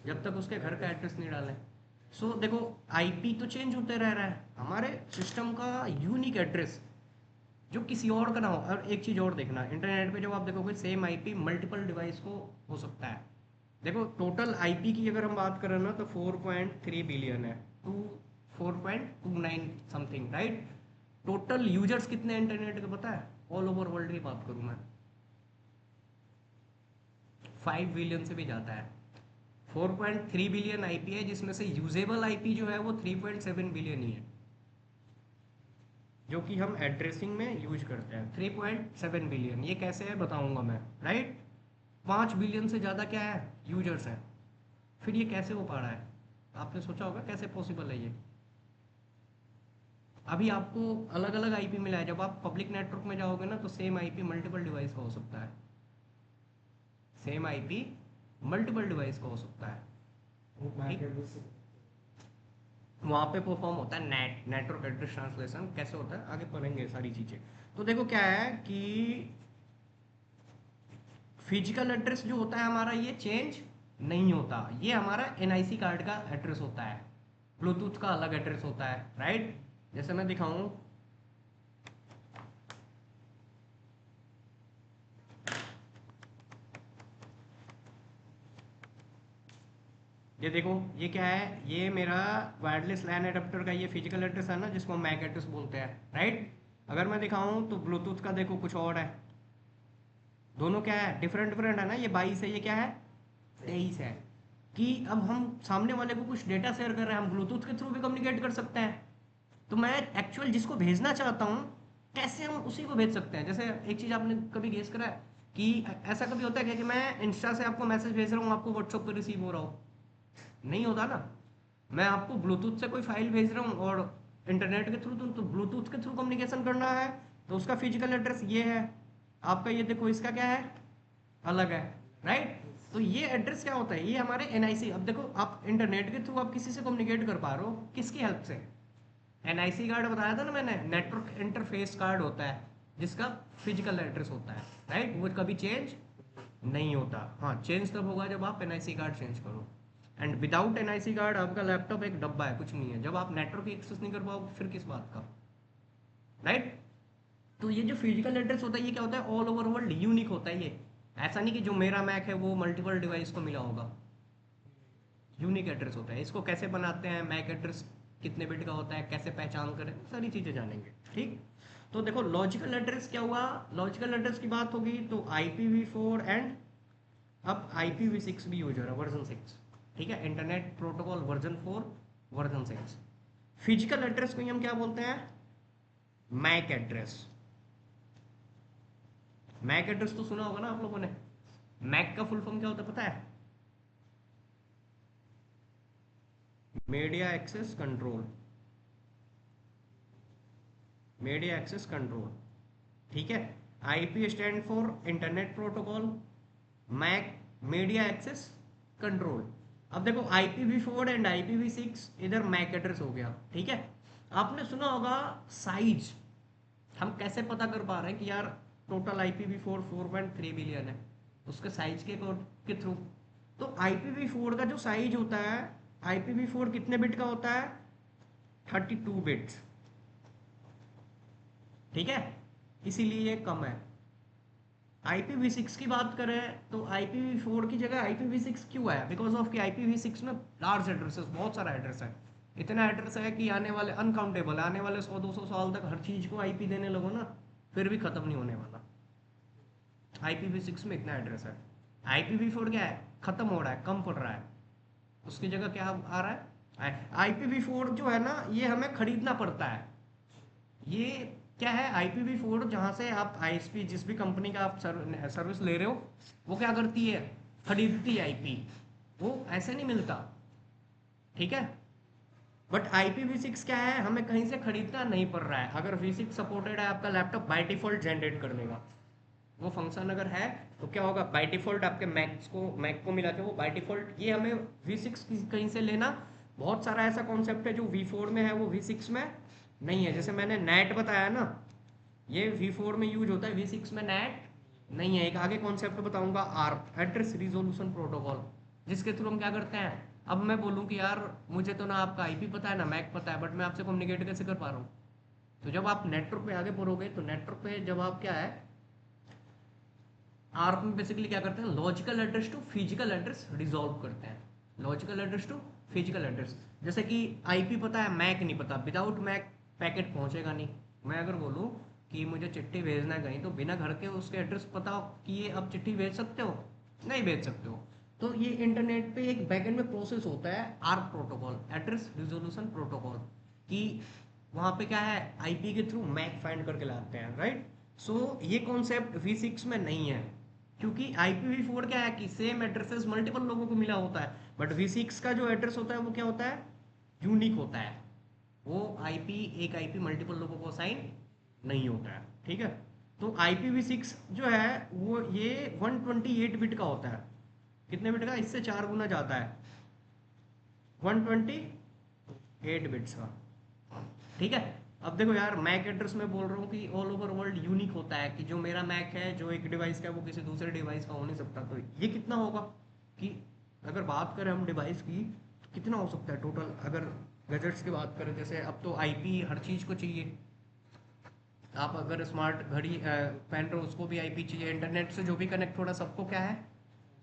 जब तक उसके घर का एड्रेस नहीं डालें। सो देखो आईपी तो चेंज होते रह रहा है, हमारे सिस्टम का यूनिक एड्रेस जो किसी और का ना हो। और एक चीज़ और देखना, इंटरनेट पे जब आप देखोगे सेम आईपी मल्टीपल डिवाइस को हो सकता है। देखो टोटल आईपी की अगर हम बात करें ना, तो 4.3 बिलियन है, to 4.29 something, right. Total users कितने इंटरनेट के पता है, ऑल ओवर वर्ल्ड की बात करूं मैं, 5 बिलियन से भी ज़्यादा है। 4.3 बिलियन आईपी है, जिसमें से यूजेबल आईपी जो है वो 3.7 बिलियन ही है, जो कि हम एड्रेसिंग में यूज करते हैं। 3.7 बिलियन, ये कैसे है बताऊंगा मैं, राइट। 5 बिलियन से ज़्यादा क्या है, यूजर्स है। फिर ये कैसे हो पा रहा है, आपने सोचा होगा कैसे पॉसिबल है ये। अभी आपको अलग अलग आईपी मिला है, जब आप पब्लिक नेटवर्क में जाओगे ना तो सेम आईपी मल्टीपल डिवाइस का हो सकता है, सेम आईपी मल्टीपल डिवाइस का हो सकता है, ठीक। वहाँ पे परफॉर्म होता है नेटवर्क एड्रेस ट्रांसलेशन, कैसे होता है आगे पढ़ेंगे सारी चीज़ें। तो देखो क्या है कि फिजिकल एड्रेस जो होता है हमारा ये चेंज नहीं होता, ये हमारा एनआईसी कार्ड का एड्रेस होता है, ब्लूटूथ का अलग एड्रेस होता है, राइट। जैसे मैं दिखाऊं, ये देखो ये क्या है, ये मेरा वायरलेस लैन एडाप्टर का ये फिजिकल एड्रेस है ना, जिसको हम मैक एड्रेस बोलते हैं, राइट। अगर मैं दिखाऊं तो ब्लूटूथ का देखो कुछ और है, दोनों क्या है, डिफरेंट डिफरेंट है ना, ये 22 है, ये क्या है 23 है। कि अब हम सामने वाले को कुछ डेटा शेयर कर रहे हैं, हम ब्लूटूथ के थ्रू भी कम्युनिकेट कर सकते हैं। तो मैं एक्चुअल जिसको भेजना चाहता हूँ कैसे हम उसी को भेज सकते हैं। जैसे एक चीज़ आपने कभी गेस करा है कि ऐसा कभी होता है क्या कि मैं इंस्टा से आपको मैसेज भेज रहा हूँ, आपको व्हाट्सएप पर रिसीव हो रहा हो, नहीं होता ना। मैं आपको ब्लूटूथ से कोई फाइल भेज रहा हूँ और इंटरनेट के थ्रू, तो ब्लूटूथ के थ्रू कम्युनिकेशन करना है, तो उसका फिजिकल एड्रेस ये है, आपका ये देखो इसका क्या है, अलग है, राइट। तो ये एड्रेस क्या होता है, ये हमारे एनआईसी। अब देखो आप इंटरनेट के थ्रू आप किसी से कम्युनिकेट कर पा रहे हो, किसकी हेल्प से, एनआईसी कार्ड बताया था ना मैंने, नेटवर्क इंटरफेस कार्ड होता है, जिसका फिजिकल एड्रेस होता है, राइट। वो कभी चेंज नहीं होता। हाँ, चेंज तब होगा जब आप एनआईसी कार्ड चेंज करो, एंड विदाउट एनआईसी कार्ड आपका लैपटॉप एक डब्बा है, कुछ नहीं है। जब आप नेटवर्क एक्सेस नहीं कर पाओगे फिर किस बात का, राइट। तो ये जो फिजिकल एड्रेस होता है ये क्या होता है, ऑल ओवर वर्ल्ड यूनिक होता है ये। ऐसा नहीं कि जो मेरा मैक है वो मल्टीपल डिवाइस को मिला होगा, यूनिक एड्रेस होता है। इसको कैसे बनाते हैं, मैक एड्रेस कितने बिट का होता है, कैसे पहचान करें, सारी चीज़ें जानेंगे, ठीक। तो देखो लॉजिकल एड्रेस क्या हुआ, लॉजिकल एड्रेस की बात होगी तो IPv4 एंड अब IPv6 भी यूज हो रहा है, वर्जन 6, ठीक है, internet protocol version 4 version 6। Physical address को ही हम क्या बोलते हैं, मैक एड्रेस। मैक एड्रेस तो सुना होगा ना आप लोगों ने, मैक का फुल फॉर्म क्या होता है पता है, media access control, media access control, ठीक है। IP stand for internet protocol, MAC media access control. अब देखो IPv4 एंड IPv6 इधर मैक एड्रेस हो गया, ठीक है। आपने सुना होगा साइज, हम कैसे पता कर पा रहे हैं कि यार टोटल IPv4 4.3 बिलियन है, उसके साइज के थ्रू। तो IPv4 का जो साइज होता है, IPv4 कितने बिट का होता है, 32 बिट्स, ठीक है, इसीलिए ये कम है। IPv6 की बात करें तो IPv4 की जगह IPv6 क्यों आया, बिकॉज ऑफ कि IPv6 में लार्ज एड्रेसेस, बहुत सारा एड्रेस है, इतना एड्रेस है कि आने वाले अनकाउंटेबल, आने वाले 100-200 साल तक हर चीज़ को IP देने लगो ना फिर भी ख़त्म नहीं होने वाला। IPv6 में इतना एड्रेस है। IPv4 क्या है, ख़त्म हो रहा है, कम पड़ रहा है, उसकी जगह क्या आ रहा है, IPv4 जो है ना ये हमें खरीदना पड़ता है। ये क्या है, IPv4 जहाँ से आप ISP जिस भी कंपनी का आप सर्विस ले रहे हो, वो क्या करती है, खरीदती है IP, वो ऐसे नहीं मिलता, ठीक है। बट IPv6 क्या है, हमें कहीं से खरीदना नहीं पड़ रहा है। अगर V6 सपोर्टेड है आपका लैपटॉप बाय डिफॉल्ट जनरेट कर देगा, वो फंक्शन अगर है तो क्या होगा, बाय डिफॉल्ट आपके मैक को मिला के वो बाय डिफॉल्ट, ये हमें V6 कहीं से लेना। बहुत सारा ऐसा कॉन्सेप्ट है जो V4 में है वो V6 में नहीं है। जैसे मैंने नेट बताया ना, ये V4 में यूज होता है, V6 में नेट नहीं है। एक आगे कॉन्सेप्ट बताऊंगा, ARP एड्रेस रिजोल्यूशन प्रोटोकॉल, जिसके थ्रू हम क्या करते हैं, अब मैं बोलूँ कि यार मुझे तो ना आपका IP पता है ना मैक पता है, बट मैं आपसे कम्युनिकेट कैसे कर पा रहा हूँ। तो जब आप नेटवर्क पे आगे बढ़ोगे तो नेटवर्क पे जब आप क्या है, आर्प में बेसिकली क्या करते हैं, logical address to physical address resolve करते हैं, logical address to physical address. जैसे कि आईपी पता है, मैक नहीं पता, विदाउट मैक पैकेट पहुंचेगा नहीं। मैं अगर बोलूँ कि मुझे चिट्ठी भेजना है कहीं, तो बिना घर के उसके एड्रेस पता हो कि ये आप चिट्ठी भेज सकते हो, नहीं भेज सकते हो। तो ये इंटरनेट पे एक बैकएंड में प्रोसेस होता है, arc protocol, address resolution protocol, कि वहाँ पे क्या है, आईपी के थ्रू मैक फाइंड करके लाते हैं, राइट। सो ये कॉन्सेप्ट V6 में नहीं है, क्योंकि IPv4 क्या है कि सेम एड्रेसेस मल्टीपल लोगों को मिला होता है, बट V6 का जो एड्रेस होता है वो क्या होता है, यूनिक होता है। वो आईपी, एक आईपी मल्टीपल लोगों को असाइन नहीं होता है, ठीक है। तो IPv6 जो है वो ये 128 बिट का होता है। कितने बिट का, इससे 4 गुना ज़्यादा है, 128 बिट्स का, ठीक है। अब देखो यार, मैक एड्रेस में बोल रहा हूँ कि ऑल ओवर वर्ल्ड यूनिक होता है, कि जो मेरा मैक है जो एक डिवाइस का है वो किसी दूसरे डिवाइस का हो नहीं सकता। तो ये कितना होगा कि अगर बात करें हम डिवाइस की, तो कितना हो सकता है टोटल, अगर गैजेट्स की बात करें, जैसे अब तो आईपी हर चीज़ को चाहिए। आप अगर स्मार्ट घड़ी पहन रहे हो उसको भी आईपी चाहिए, इंटरनेट से जो भी कनेक्ट हो रहा है सबको क्या है,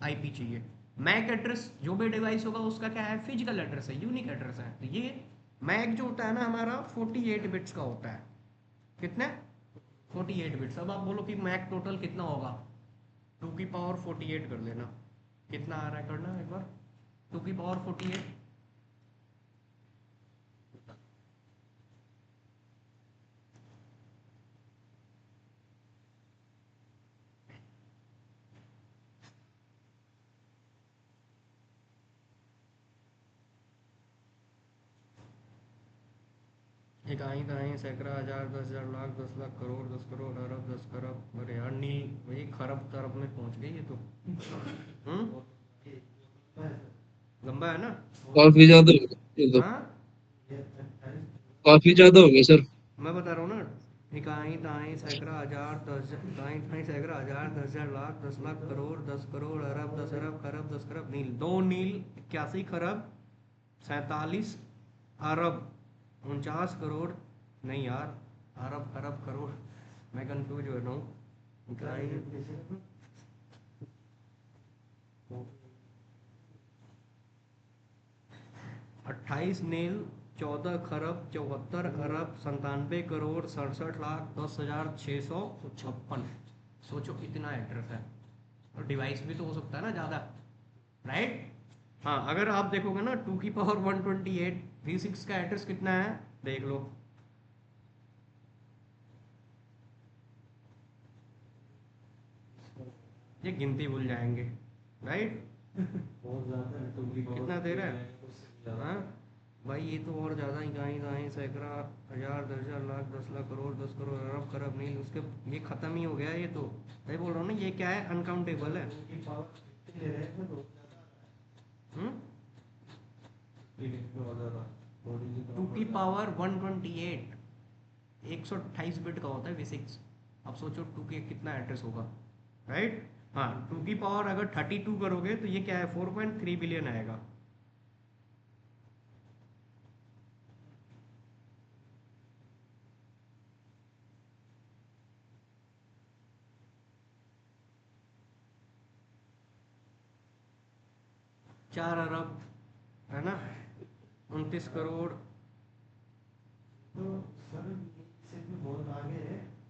आईपी चाहिए। मैक एड्रेस जो भी डिवाइस होगा उसका क्या है, फिजिकल एड्रेस है, यूनिक एड्रेस है। तो ये मैक जो होता है ना हमारा 48 बिट्स का होता है। कितने, 48 बिट्स। अब आप बोलो कि मैक टोटल कितना होगा, 2 की पावर 48 कर लेना, कितना आ रहा है करना एक बार, 2 की पावर 48, इकाई दहाई सैकड़ा हजार 10,000 लाख 10 लाख करोड़ 10 करोड़ अरब 10 खरब, अरे यार नी, वही खरब तरब में पहुंच गई ये तो। लंबा है ना। काफी ज्यादा हो गया ये तो, हाँ, काफी ज्यादा हो गया सर। मैं बता रहा हूँ ना, इकाई दहाई सैकड़ा हजार इकाई दहाई सैकड़ा हजार 10,000 लाख 10 लाख करोड़ 10 करोड़ अरब 10 अरब खरब 10 खरब नील, 2 नील 81 खरब 47 अरब 49 करोड़, नहीं यार, अरब खरब करोड़, मैं कंफ्यूज हो रहा हूँ। इकाई 28 नील 14 खरब 74 अरब 97 करोड़ 67 लाख 10,656। सोचो कितना एड्रेस है, और डिवाइस भी तो हो सकता है ना ज़्यादा, राइट। हाँ, अगर आप देखोगे ना 2 की पावर 128, V6 का एड्रेस कितना है देख लो, ये गिनती भूल जाएंगे, राइट। कितना दे रहा है, हाँ भाई ये तो और ज़्यादा, इकाई दहाई सैकड़ा हजार 10,000 लाख 10 लाख करोड़ 10 करोड़ अरब खरब नील, उसके ये ख़त्म ही हो गया ये तो। मैं बोल रहा हूँ ना, ये क्या है, अनकाउंटेबल है। हम्म, 2 की पावर 128, 128 बिट का होता है V6। अब सोचो 2 के कितना एड्रेस होगा, राइट। हाँ, 2 की पावर अगर 32 करोगे तो ये क्या है, 4.3 बिलियन आएगा। चार अरब, है ना, 29 करोड़।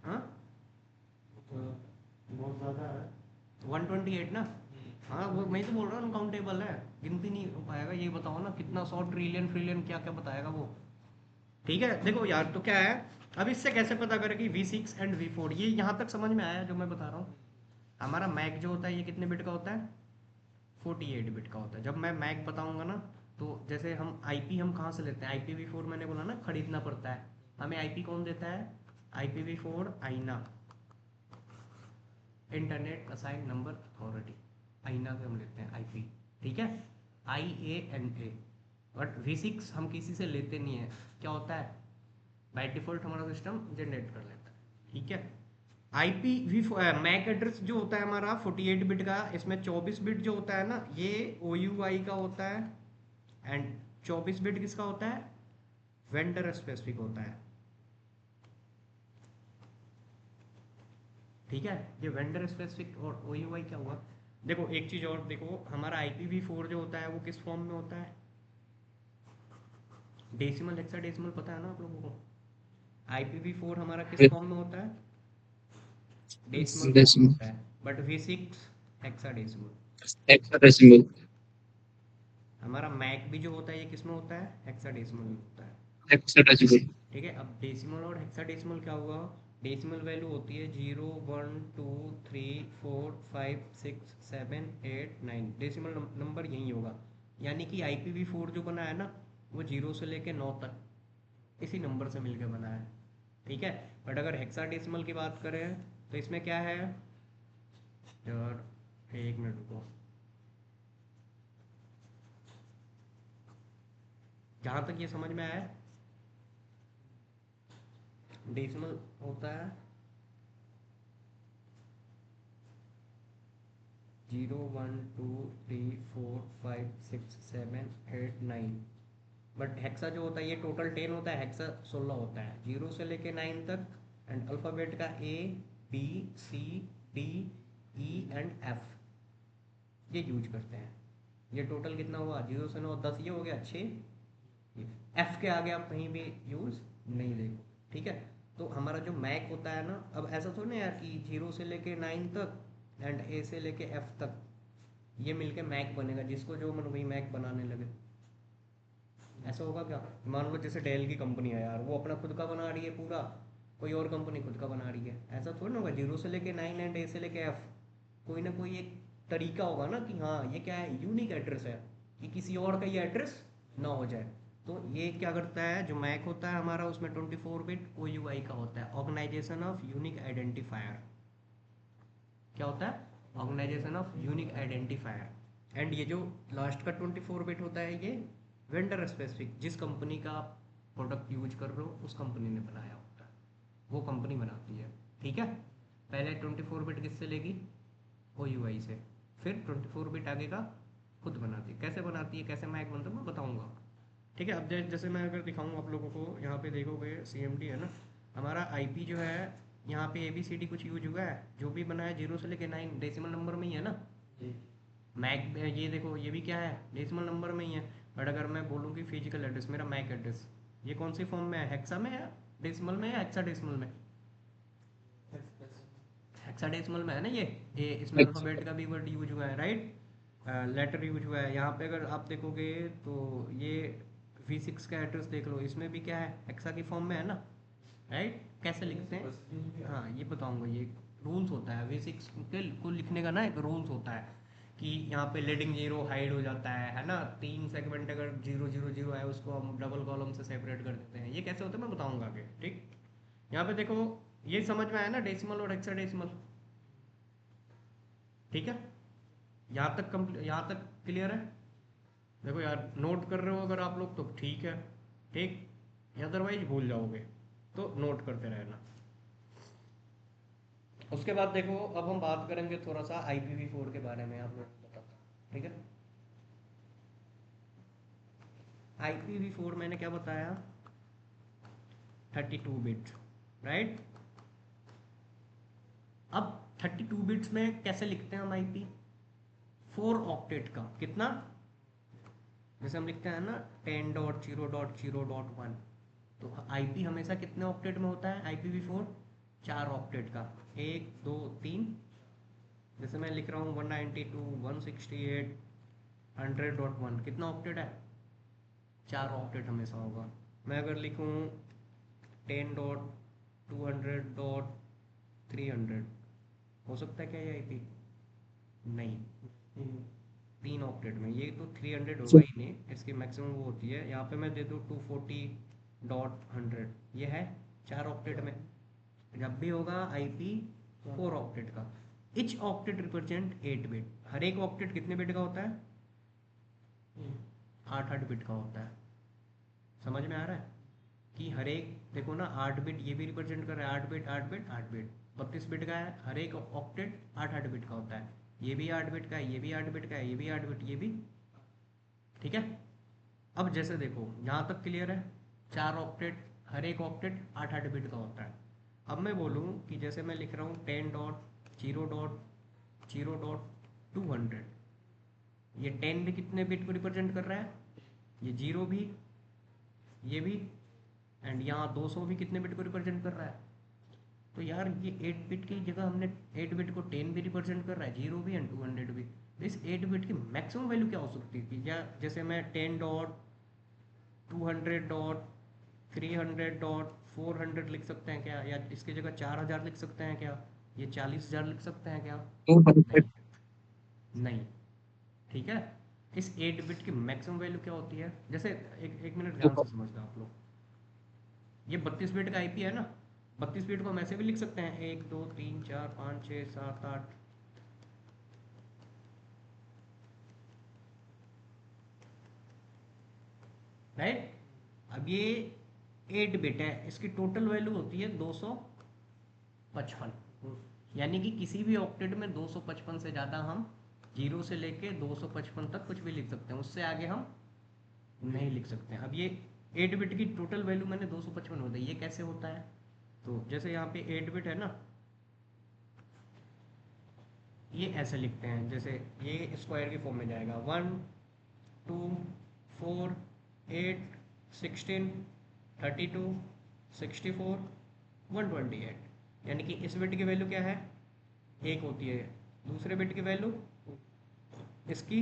हाँ, 128 ना। हाँ, वो मैं तो बोल रहा हूँ अनकाउंटेबल है, गिनती नहीं हो पाएगा। ये बताओ ना कितना, 100 ट्रिलियन ट्रिलियन क्या क्या बताएगा वो, ठीक है। देखो यार, तो क्या है, अब इससे कैसे पता करें कि V6 एंड V4, ये यहाँ तक समझ में आया जो मैं बता रहा हूँ। हमारा मैक जो होता है ये कितने बिट का होता है, 48 बिट का होता है। जब मैं मैक बताऊंगा ना, तो जैसे हम आईपी हम कहाँ से लेते हैं, IPv4 मैंने बोला ना खरीदना पड़ता है, हमें आईपी कौन देता है, IPv4 आईना, इंटरनेट असाइन नंबर अथॉरिटी, आईना से हम लेते हैं आईपी, ठीक है, IANA। बट V6 हम किसी से लेते नहीं है, क्या होता है, बाय डिफॉल्ट हमारा सिस्टम जनरेट कर लेता है, ठीक है। आईपी वी मैक एड्रेस जो होता है हमारा 48 बिट का, इसमें 24 बिट जो होता है ना ये OUI का होता है, एंड 24 बिट किसका होता है, वेंडर स्पेसिफिक होता है, ठीक है। ये वेंडर स्पेसिफिक और OUI क्या हुआ। देखो एक चीज़ और देखो, हमारा IPv4 जो होता है वो किस फॉर्म में होता है, डेसिमल हेक्साडेसिमल पता है ना आप लोगों को? IPv4 हमारा किस with फॉर्म में होता है? डेसिमल फॉर्म में decimal, होता है, बट V6 हेक्साडेसिमल। hexadecimal, हमारा मैक भी जो होता है ये किस में होता है? हेक्साडेसिमल में होता है। hexadecimal. ठीक है, अब डेसिमल और हेक्साडेसिमल क्या हुआ? डेसिमल वैल्यू होती है 0 1 2 3 4 5 6 7 8 9। डेसिमल नंबर यही होगा, यानी कि IPv4 जो बना है ना, वो 0 से लेके 9 तक इसी नंबर से मिलकर बना है। ठीक है, बट अगर हेक्साडेसिमल की बात करें तो इसमें क्या है यार, एक मिनट रुको। जहाँ तक ये समझ में आया, डेसिमल होता है 0 1 2 3 4 5 6 7 8 9। बट हेक्सा जो होता है ये टोटल 10 होता है, हेक्सा 16 होता है, 0 से लेके 9 तक। एंड अल्फ़ाबेट का A B C D E and F ये यूज करते हैं। ये टोटल कितना हुआ? 0 से 9 10, ये हो गया 6। एफ के आगे आप कहीं भी यूज नहीं देखो। ठीक है, तो हमारा जो मैक होता है ना, अब ऐसा थोड़ा ना यार कि 0 से लेके 9 तक एंड ए से लेके एफ तक ये मिलके मैक बनेगा, जिसको जो मन वही मैक बनाने लगे। ऐसा होगा क्या? मान लो जैसे डेल की कंपनी है यार, वो अपना खुद का बना रही है पूरा, कोई और कंपनी खुद का बना रही है, ऐसा थोड़ा ना होगा। 0 से लेके 9 एंड ए से लेके एफ, कोई ना कोई एक तरीका होगा ना कि हाँ ये क्या है, यूनिक एड्रेस है, कि किसी और का ये एड्रेस ना हो जाए। तो ये क्या करता है, जो मैक होता है हमारा, उसमें 24 बिट OUI का होता है, ऑर्गेनाइजेशन ऑफ यूनिक आइडेंटिफायर। क्या होता है? Organisation of unique identifier. And ये जो लास्ट का 24 बिट होता है, ये वेंडर स्पेसिफिक, जिस कंपनी का आप प्रोडक्ट यूज कर रहे हो उस कंपनी ने बनाया होता है, वो कंपनी बनाती है। ठीक है, पहले 24 बिट किससे लेगी? OUI से, फिर 24 बिट आगे का खुद बनाती है। कैसे बनाती है, कैसे मैक बनता है, मैं बताऊंगा। ठीक है, अब जैसे मैं अगर दिखाऊँ आप लोगों को, यहाँ पे देखोगे CMD है ना, हमारा IP जो है, यहाँ पे ABCD कुछ यूज हुआ है, जो भी बना है 0 से लेके 9 डेसिमल नंबर में ही है ना। मैक ये देखो, ये भी क्या है, डेसिमल नंबर में ही है। बट अगर मैं बोलूँ कि फिजिकल एड्रेस, मेरा मैक एड्रेस, ये कौन सी फॉर्म में है? हेक्सा में है, डेसिमल में, या हेक्साडेसिमल में? हेक्साडेसिमल में है ना ये इसमें अल्फ़ाबेट का भी वर्ड यूज हुआ है, राइट? लेटर यूज हुआ है। यहाँ पे अगर आप देखोगे तो ये V6 का एड्रेस देख लो, इसमें भी क्या है, हेक्सा की फॉर्म में है ना, राइट? कैसे लिखते हैं, हाँ ये बताऊंगा। ये रूल्स होता है V6 के को लिखने का ना, एक रूल्स होता है कि यहाँ पे लीडिंग जीरो हाइड हो जाता है ना। 3 सेगमेंट अगर 0 0 0 है, उसको हम डबल कॉलम से सेपरेट कर देते हैं। ये कैसे होता है मैं बताऊंगा आगे। ठीक, यहाँ पे देखो, ये समझ में आया ना, डेसिमल और हेक्साडेसिमल। ठीक है, यहाँ तक क्लियर है? देखो यार, नोट कर रहे हो अगर आप लोग तो ठीक है, ठीक, अदरवाइज भूल जाओगे, तो नोट करते रहना। उसके बाद देखो, अब हम बात करेंगे थोड़ा सा IPv4 के बारे में, आप लोग को बताता हूँ। ठीक है, IPv4 मैंने क्या बताया, 32 बिट, राइट? अब 32 बिट्स में कैसे लिखते हैं हम IP? 4 ऑक्टेट का कितना, जैसे हम लिखते हैं ना 10.0.0.1, तो IP हमेशा कितने ऑक्टेट में होता है IPv4? 4 ऑक्टेट का, 1 2 3। जैसे मैं लिख रहा हूँ 192.168.100.1, कितना ऑक्टेट है? 4 ऑक्टेट हमेशा होगा। मैं अगर लिखूँ 10.200.300, हो सकता है क्या ये IP? नहीं, 3 ऑक्टेट में। ये तो 300 होगा ही नहीं, इसकी मैक्सिमम वो होती है। यहाँ पे मैं दे दूँ 240.100, ये है 4 ऑक्टेट में। जब भी होगा IP 4 ऑक्टेट का। Each octet represent 8 bit. हर एक ऑक्टेट कितने बिट का होता है? 8 8 बिट का होता है। समझ में आ रहा है कि हर एक, देखो ना, 8 बिट ये भी रिप्रेजेंट कर रहा है, 8 बिट 8 बिट 8 बिट, 32 बिट का है। हर एक ऑक्टेट 8 8 बिट का होता है। ये भी 8 बिट का है, ये भी 8 बिट का है, ये भी 8 बिट, ये भी। ठीक है, अब जैसे देखो, यहाँ तक क्लियर है? 4 ऑक्टेट, हर एक ऑक्टेट 8 8 बिट का होता है। अब मैं बोलूँ कि जैसे मैं लिख रहा हूँ 10.0.0.200, ये 10 भी कितने बिट को रिप्रेजेंट कर रहा है? ये 0 भी ये भी, एंड यहाँ 200 भी कितने बिट को रिप्रेजेंट कर रहा है? तो यार ये 8 बिट की जगह हमने 8 बिट को 10 भी रिप्रेजेंट कर रहा है, 0 भी एंड 200 भी। तो इस 8 बिट की मैक्सिमम वैल्यू क्या हो सकती थी? या जैसे मैं 10 डॉट 200 डॉट 300 डॉट 400 लिख सकते हैं क्या? या इसकी जगह 4000 लिख सकते हैं क्या? ये 40,000 लिख सकते हैं क्या? नहीं, 200 नहीं। ठीक है, इस 8 बिट की मैक्सिमम वैल्यू क्या होती है? जैसे एक एक मिनट ध्यान से समझना आप लोग। ये 32 बिट का आईपी है ना, 32 बिट को हम ऐसे भी लिख सकते हैं 1 2 3 4 5 6 7 8। राइट, अब ये 8 बिट है, इसकी टोटल वैल्यू होती है 255। यानी कि किसी भी ऑक्टेट में 255 से ज़्यादा हम 0 से लेके 255 तक कुछ भी लिख सकते हैं, उससे आगे हम नहीं लिख सकते हैं। अब ये 8 बिट की टोटल वैल्यू मैंने 255 बताई, ये कैसे होता है? तो जैसे यहाँ पे 8 बिट है ना, ये ऐसे लिखते हैं, जैसे ये स्क्वायर की फॉर्म में जाएगा 1 2 4 8 16 32 64 128। यानी कि इस बिट की वैल्यू क्या है? 1 होती है। दूसरे बिट की वैल्यू इसकी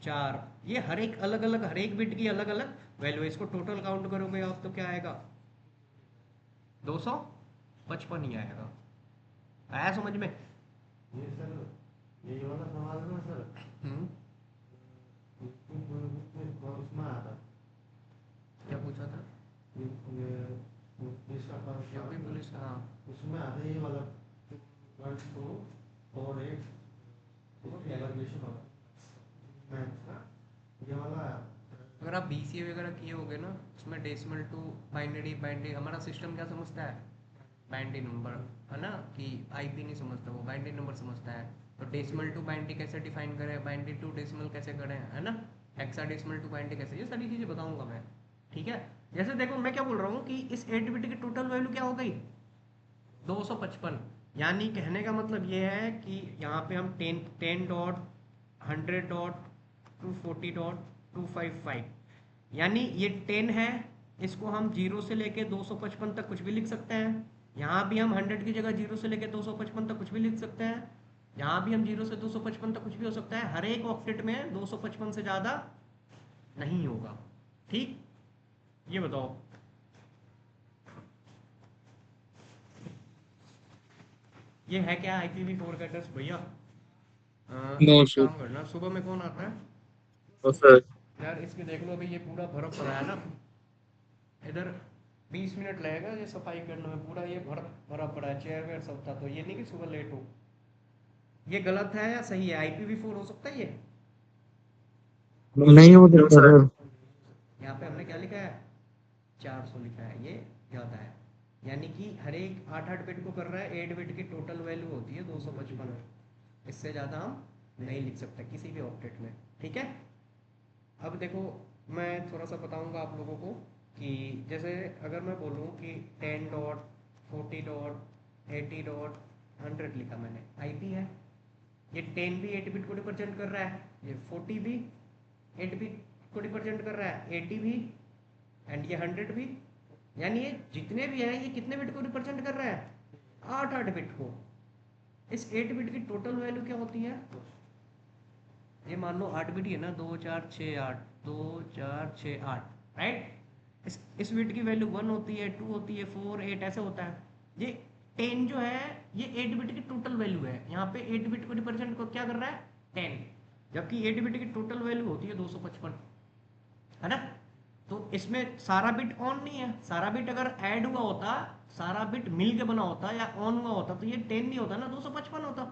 4। ये हर एक अलग अलग, हर एक बिट की अलग अलग वैल्यू है। इसको टोटल काउंट करोगे आप तो क्या आएगा? 255 ही आएगा। आया समझ में? ये सर, ये वाला सवाल ना सर, हम्म, उसमें आता क्या पूछा था? पुलिस का यूपी पुलिस, हाँ। उसमें आता ये वाला 1 2 4 8 कैलकुलेशन वाला मैथ्स का, ये वाला अगर आप बीसीए वगैरह किए होगे ना, उसमें डेसिमल टू बाइनरी, बाइनरी हमारा सिस्टम क्या समझता है? बाइनरी नंबर, है ना? कि आईपी नहीं समझता, वो बाइनरी नंबर समझता है। तो डेसिमल टू बाइनरी कैसे डिफाइन करें, बाइनरी टू डेसिमल कैसे करें, है ना? हेक्साडेसिमल टू बाइनरी कैसे, ये सारी चीज़ें बताऊंगा मैं। ठीक है, जैसे देखो मैं क्या बोल रहा हूँ कि इस 8 बिट की टोटल वैल्यू क्या हो गई? 255। यानी कहने का मतलब ये है कि यहाँ पे हम 10 डॉट 100 डॉट 240 डॉट 255, यानी ये 10 है, इसको हम 0 से लेके 255 तक कुछ भी लिख सकते हैं। यहाँ भी हम 100 की जगह 0 से लेके 255 तक कुछ भी लिख सकते हैं। यहाँ भी हम 0 से 255 तक कुछ भी हो सकता है। हर एक ऑक्टेट में 255 से ज़्यादा नहीं होगा। ठीक, ये बताओ। ये है क्या IPv4 का एड्रेस भैया? नो एक सर। काम करना, सुबह में कौन आता है? तो सर यार इसके देख लो अभी ये पूरा बर्फ पड़ा है ना इधर, 20 मिनट लगेगा ये सफाई करने में। पूरा ये बर्फ भरा पड़ा है, चेयर वेयर सब था। तो ये नहीं कि सुबह लेट हो। ये गलत है या सही है? IPv4 हो सकता है ये? नहीं हो सकता सर। यहाँ पे हमने क्या लिखा है? 400 लिखा है, ये ज़्यादा है। यानी कि हर एक 8 बिट को कर रहा है। 8 बिट की टोटल वैल्यू होती है 255, इससे ज़्यादा हम नहीं लिख सकते किसी भी ऑक्टेट में। ठीक है, अब देखो मैं थोड़ा सा बताऊंगा आप लोगों को कि जैसे अगर मैं बोलूँ कि 10 डॉट 40 डॉट 80 डॉट 100 लिखा मैंने, आईपी है। ये 10 भी 8 बिट को रिप्रेजेंट कर रहा है, ये 40 भी 8 बिट को रिप्रेजेंट कर रहा है, 80 भी एंड ये 100 भी। यानी ये जितने भी हैं ये कितने बिट को रिप्रेजेंट कर रहा है? 8 बिट को। इस 8 बिट की टोटल वैल्यू क्या होती है? ये मान लो 8 बिट ही है ना, 2 4 6 8, 2 4 6 8, राइट। इस बिट की वैल्यू 1 होती है, 2 होती है, 4 8 ऐसे होता है। ये 10 जो है ये 8 बिट की टोटल वैल्यू है। यहाँ पे 8 बिट को रिप्रेजेंट को क्या कर रहा है? 10। जबकि 8 बिट की टोटल वैल्यू होती है 255, है ना? तो इसमें सारा बिट ऑन नहीं है। सारा बिट अगर ऐड हुआ होता, सारा बिट मिल के बना होता या ऑन हुआ होता तो ये 10 नहीं होता ना, 255 होता।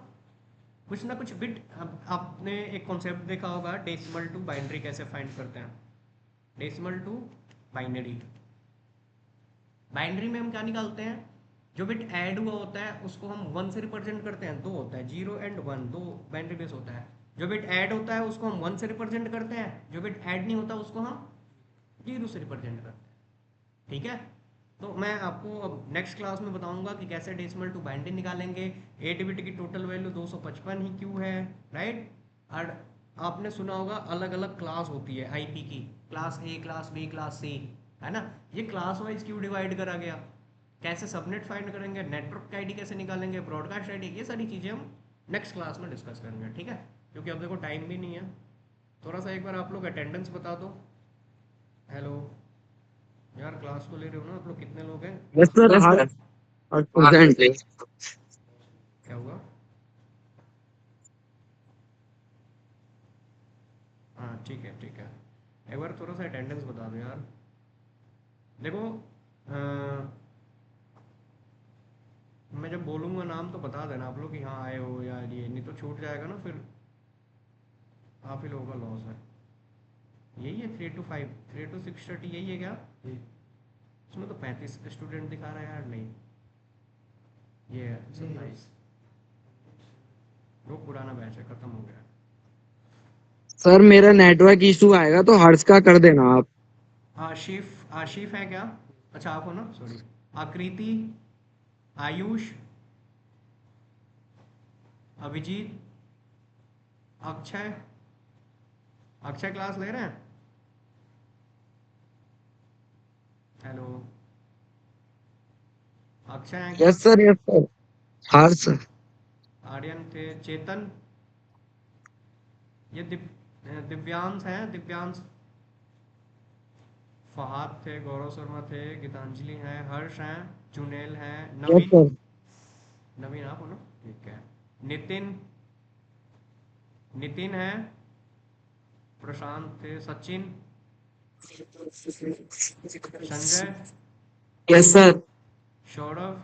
कुछ ना कुछ बिट। अब आपने एक कॉन्सेप्ट देखा होगा, डेसिमल टू बाइनरी कैसे फाइंड करते हैं। डेसिमल टू बाइनरी, बाइनरी में हम क्या निकालते हैं? जो बिट ऐड हुआ होता है उसको हम 1 से रिप्रेजेंट करते हैं। दो होता है, 0 एंड 1, दो बाइनरी बेस होता है। जो बिट ऐड होता है उसको हम 1 से रिप्रेजेंट करते हैं, जो बिट ऐड नहीं होता उसको हम 0 से रिप्रेजेंट करते हैं। ठीक है, तो मैं आपको अब नेक्स्ट क्लास में बताऊंगा कि कैसे डेसिमल टू बाइनरी निकालेंगे। 8 बिट की टोटल वैल्यू 255 ही क्यों है, राइट। और आपने सुना होगा अलग अलग क्लास होती है आईपी की, class A, class B, class C, है ना। ये क्लास वाइज क्यों डिवाइड करा गया, कैसे सबनेट फाइंड करेंगे, नेटवर्क आईडी कैसे निकालेंगे, ब्रॉडकास्ट आईडी, ये सारी चीज़ें हम नेक्स्ट क्लास में डिस्कस करेंगे, ठीक है। क्योंकि अब देखो टाइम भी नहीं है। थोड़ा सा एक बार आप लोग अटेंडेंस बता दो। हेलो यार, क्लास को ले रहे हो ना आप लोग, कितने लोग हैं? Yes sir, Yes, sir. 100%। क्या हुआ? हाँ ठीक है ठीक है, एक बार थोड़ा सा अटेंडेंस बता दो यार। देखो मैं जब बोलूँगा नाम तो बता देना आप लोग कि हाँ आए हो या ये, नहीं तो छूट जाएगा ना फिर, आप ही लोगों का लॉस है। यही है 3 to 5, 3 to 6:30, यही है क्या? इसमें तो 35 स्टूडेंट दिखा रहा है यार। नहीं ये है 27। वो पुराना बैच है, खत्म हो गया। सर मेरा नेटवर्क इशू आएगा तो हर्ष का कर देना आप। आशिफ, आशिफ है क्या? अच्छा आप हो ना, सॉरी। आकृति, आयुष, अभिजीत, अक्षय। अक्षय क्लास ले रहे हैं? हेलो, अक्षय है क्या? Yes sir, yes sir. Harsh. Aryan थे, चेतन, ये दिव्यांश है, दिव्यांश। फहाद थे, गौरव शर्मा थे, गीतांजलि हैं, हर्ष हैं, चुनेल हैं, यस नवीन। सर। नवीन आप हो ना, ठीक है। नितिन, नितिन है, प्रशांत थे, Sachin, Sanjay, yes sir. Saurabh.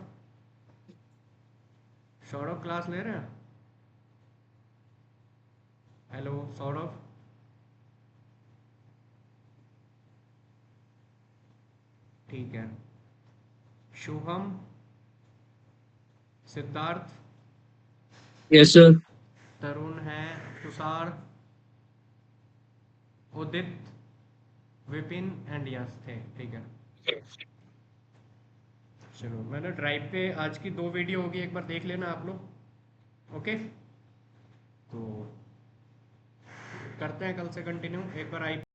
Saurabh class ले रहे हैं? हेलो सौरभ, ठीक है। Shubham, Siddharth, yes sir. तरुण है, तुषार, उदित, विपिन एंड यश थे, ठीक है। चलो मैंने ड्राइव पे आज की 2 वीडियो होगी, एक बार देख लेना आप लोग, ओके। तो करते हैं कल से कंटिन्यू, एक बार आई